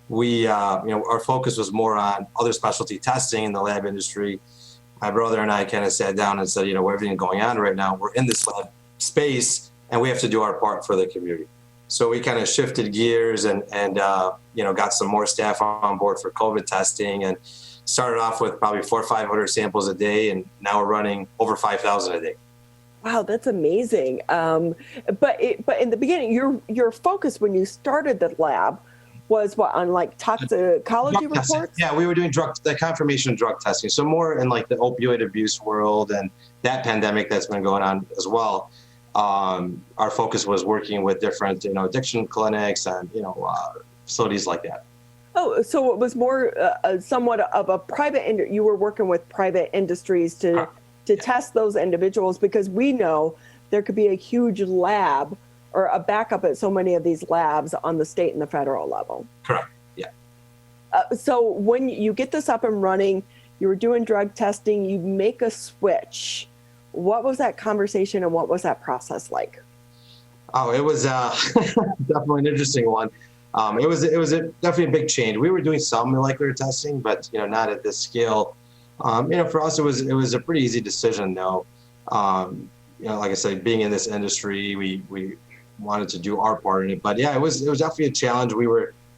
we, our focus was more on other specialty testing in the lab industry. My brother and I kind of sat down and said, with everything going on right now, we're in this lab space and we have to do our part for the community. So we kind of shifted gears and got some more staff on board for COVID testing and started off with probably 400 or 500 samples a day, and now we're running over 5,000 a day. Wow, that's amazing. But in the beginning, your focus when you started the lab was what, on like toxicology reports? Yeah, we were doing the confirmation of drug testing. So more in like the opioid abuse world and that pandemic that's been going on as well. Our focus was working with different, addiction clinics and, facilities like that. Oh, so it was more somewhat of a private, you were working with private industries to test those individuals, because we know there could be a huge lab or a backup at so many of these labs on the state and the federal level. Correct, yeah. So when you get this up and running, you were doing drug testing, you make a switch. What was that conversation and what was that process like? Oh, it was definitely an interesting one. It was definitely a big change. We were doing some molecular testing, but not at this scale. For us, it was a pretty easy decision, though. Like I said, being in this industry, we wanted to do our part in it. But yeah, it was definitely a challenge. We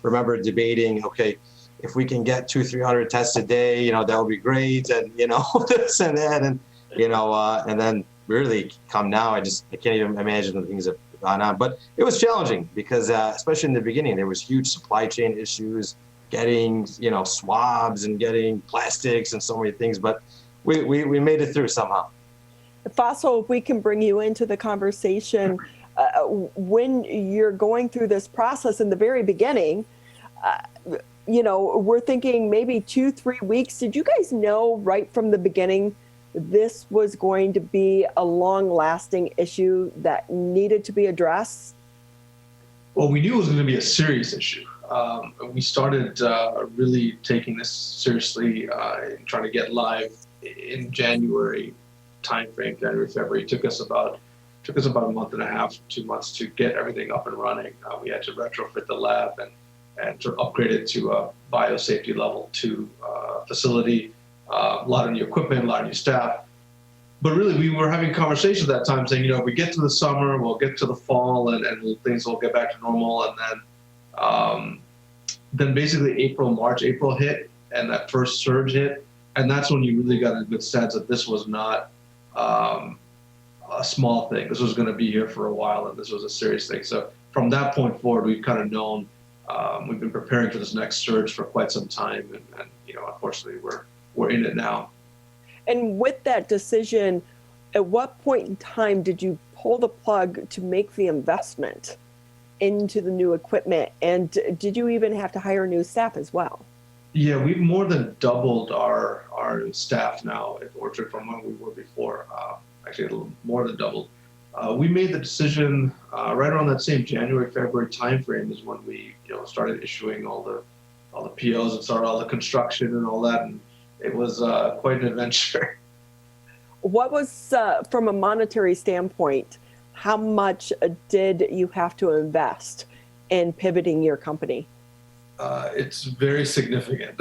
remember debating, okay, if we can get 200-300 tests a day, that would be great, and this and that, and and then really come now, I can't even imagine the things that have gone on. But it was challenging because, especially in the beginning, there was huge supply chain issues, getting swabs and getting plastics and so many things. But we made it through somehow. Faisal, if we can bring you into the conversation, when you're going through this process in the very beginning, we're thinking maybe 2-3 weeks. Did you guys know right from the beginning this was going to be a long-lasting issue that needed to be addressed? Well, we knew it was going to be a serious issue. We started really taking this seriously and trying to get live in January timeframe. January, February. It took us about a month and a half, 2 months to get everything up and running. We had to retrofit the lab and to upgrade it to a biosafety level 2 facility. A lot of new equipment, a lot of new staff. But really, we were having conversations at that time saying, if we get to the summer, we'll get to the fall, and things will get back to normal. And then basically April hit, and that first surge hit. And that's when you really got a good sense that this was not a small thing. This was going to be here for a while, and this was a serious thing. So from that point forward, we've kind of known, we've been preparing for this next surge for quite some time. And unfortunately, we're in it now. And with that decision, at what point in time did you pull the plug to make the investment into the new equipment? And did you even have to hire new staff as well? Yeah, we've more than doubled our staff now at Orchard from when we were before. Actually, a little more than doubled. We made the decision right around that same January, February timeframe is when we started issuing all the all the POs and started all the construction and all that. And it was quite an adventure. What was, from a monetary standpoint, how much did you have to invest in pivoting your company? It's very significant.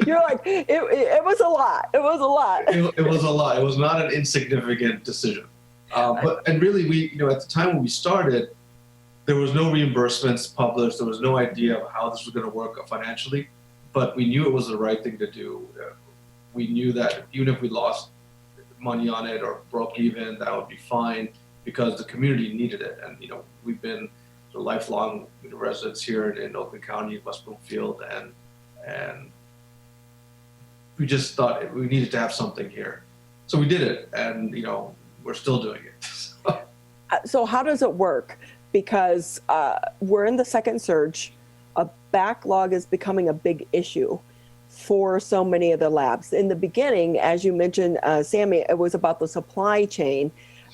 You're like, it was a lot. It was a lot. It was a lot. It was not an insignificant decision. And really, we, at the time when we started, there was no reimbursements published. There was no idea of how this was going to work financially, but we knew it was the right thing to do. We knew that even if we lost money on it or broke even, that would be fine because the community needed it. And, we've been lifelong residents here in Oakland County, West Bloomfield, and we just thought we needed to have something here. So we did it, and, we're still doing it. So how does it work? Because we're in the second surge. A backlog is becoming a big issue for so many of the labs. In the beginning, as you mentioned, Sammy, it was about the supply chain.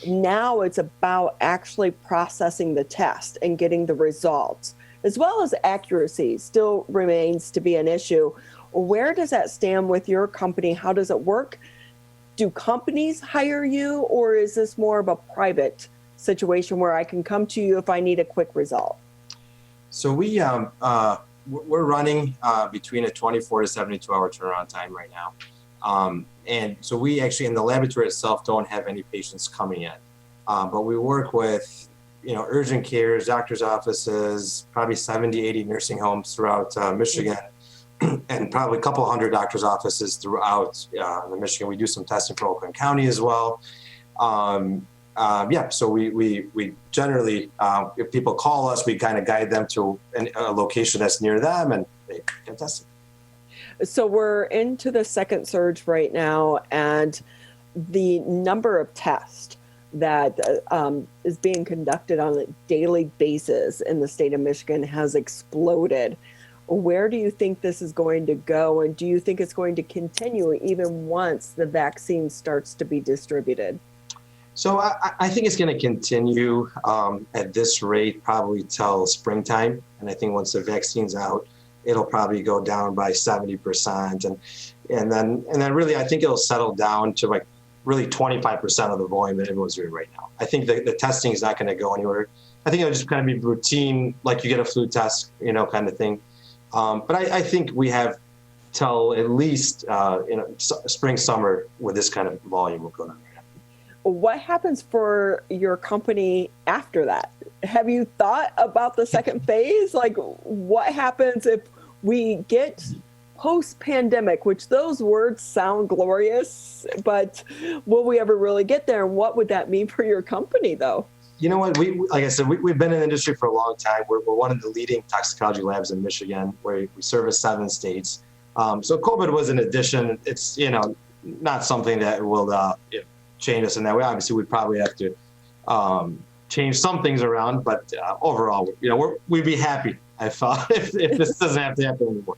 Now it's about actually processing the test and getting the results, as well as accuracy still remains to be an issue. Where does that stand with your company? How does it work? Do companies hire you, or is this more of a private situation where I can come to you if I need a quick result? So we're running between a 24 to 72 hour turnaround time right now. And so we actually, in the laboratory itself, don't have any patients coming in. But we work with, urgent cares, doctor's offices, probably 70, 80 nursing homes throughout Michigan, and probably a couple hundred doctor's offices throughout Michigan. We do some testing for Oakland County as well. So we generally, if people call us, we kind of guide them to a location that's near them and they get tested. So we're into the second surge right now, and the number of tests that is being conducted on a daily basis in the state of Michigan has exploded. Where do you think this is going to go, and do you think it's going to continue even once the vaccine starts to be distributed? So I think it's going to continue at this rate probably till springtime, and I think once the vaccine's out, it'll probably go down by 70%, and then really I think it'll settle down to like really 25% of the volume that everyone's doing right now. I think the testing is not going to go anywhere. I think it'll just kind of be routine, like you get a flu test, kind of thing. But I think we have till at least spring, summer with this kind of volume will go down. What happens for your company after that? Have you thought about the second phase? Like, what happens if we get post-pandemic, which those words sound glorious, but will we ever really get there? And what would that mean for your company, though? You know what? Like I said, we've been in the industry for a long time. We're one of the leading toxicology labs in Michigan, where we service 7 states. So COVID was an addition. It's, not something that will change us in that way. Obviously, we'd probably have to change some things around, but overall, we'd be happy if this doesn't have to happen anymore.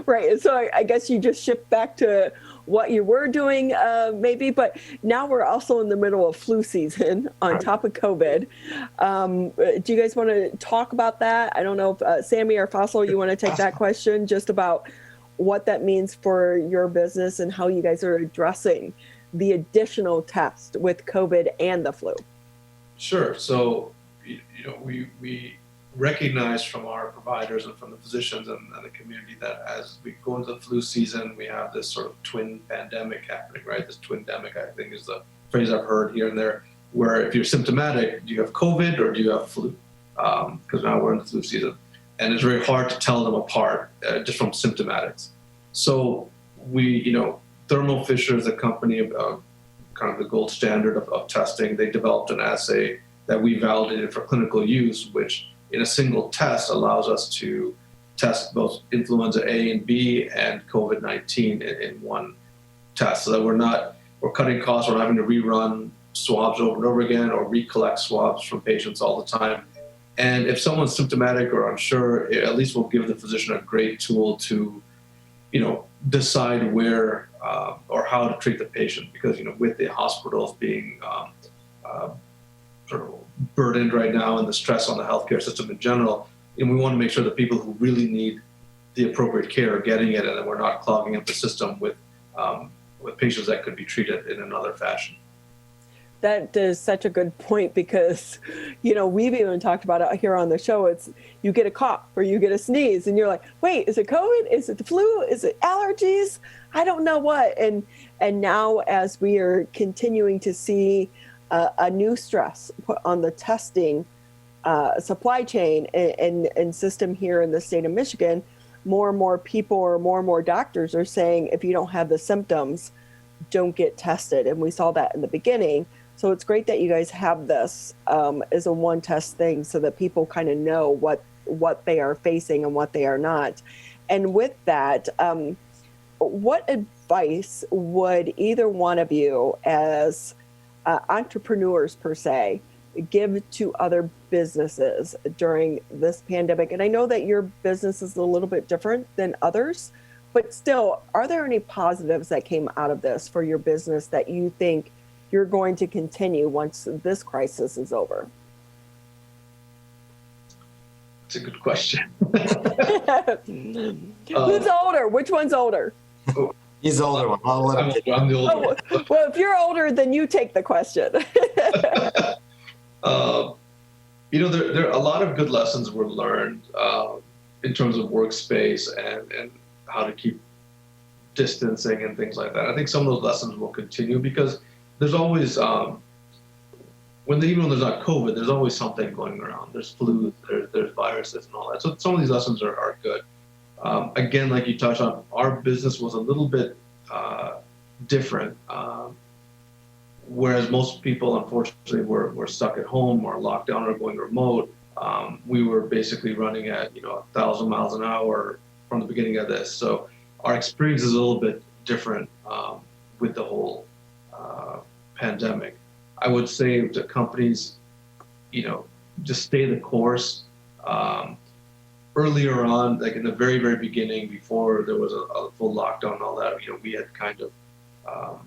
Right. So I guess you just shift back to what you were doing, maybe, but now we're also in the middle of flu season on top of COVID. Do you guys want to talk about that? I don't know if Sammy or Fossil, you want to take that question, just about what that means for your business and how you guys are addressing the additional test with COVID and the flu? Sure. So, we recognize from our providers and from the physicians and the community that as we go into the flu season, we have this sort of twin pandemic happening, right? This twindemic, I think, is the phrase I've heard here and there, where if you're symptomatic, do you have COVID or do you have flu? Because now we're in the flu season. And it's very hard to tell them apart just from symptomatics. So we, Thermo Fisher is a company of kind of the gold standard of testing. They developed an assay that we validated for clinical use, which in a single test allows us to test both influenza A and B and COVID-19 in one test, so that we're cutting costs, we're not having to rerun swabs over and over again or recollect swabs from patients all the time. And if someone's symptomatic or unsure, at least we'll give the physician a great tool to, decide where or how to treat the patient, because, with the hospitals being sort of burdened right now and the stress on the healthcare system in general, and we want to make sure that people who really need the appropriate care, getting it, and then we're not clogging up the system with patients that could be treated in another fashion. That is such a good point because, we've even talked about it here on the show. It's you get a cough or you get a sneeze and you're like, wait, is it COVID? Is it the flu? Is it allergies? I don't know what. And now as we are continuing to see a new stress put on the testing supply chain and system here in the state of Michigan, more and more people or more and more doctors are saying, if you don't have the symptoms, don't get tested. And we saw that in the beginning. So it's great that you guys have this as a one test thing so that people kind of know what they are facing and what they are not. And with that, what advice would either one of you as entrepreneurs per se give to other businesses during this pandemic? And I know that your business is a little bit different than others, but still, are there any positives that came out of this for your business that you think you're going to continue once this crisis is over? It's a good question. Who's older? Which one's older? He's the older one. I'll let him I'm the older one. Well, if you're older, then you take the question. There are a lot of good lessons were learned in terms of workspace and how to keep distancing and things like that. I think some of those lessons will continue because there's always, even when there's not COVID, there's always something going around. There's flu, there's viruses and all that. So some of these lessons are good. Again, like you touched on, our business was a little bit different. Whereas most people, unfortunately, were stuck at home or locked down or going remote. We were basically running at 1,000 miles an hour from the beginning of this. So our experience is a little bit different with the whole pandemic. I would say to companies, just stay the course. Earlier on, like in the very, very beginning, before there was a full lockdown and all that, we had kind of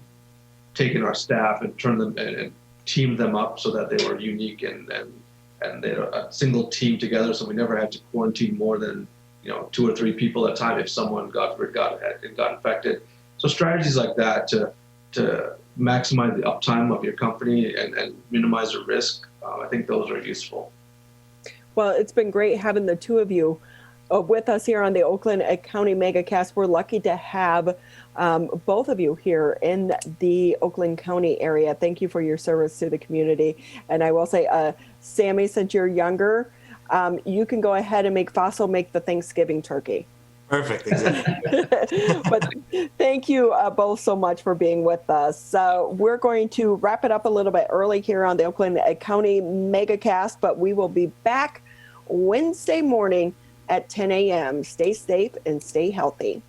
taken our staff and turned them and teamed them up so that they were unique and they had a single team together. So we never had to quarantine more than 2 or 3 people at a time if someone got infected. So strategies like that to maximize the uptime of your company and minimize the risk, I think those are useful. Well, it's been great having the two of you with us here on the Oakland County Megacast. We're lucky to have both of you here in the Oakland County area. Thank you for your service to the community. And I will say, Sammy, since you're younger, you can go ahead and make the Thanksgiving turkey. Perfect, exactly. But thank you both so much for being with us. So we're going to wrap it up a little bit early here on the Oakland County Megacast, but we will be back Wednesday morning at 10 a.m. Stay safe and stay healthy.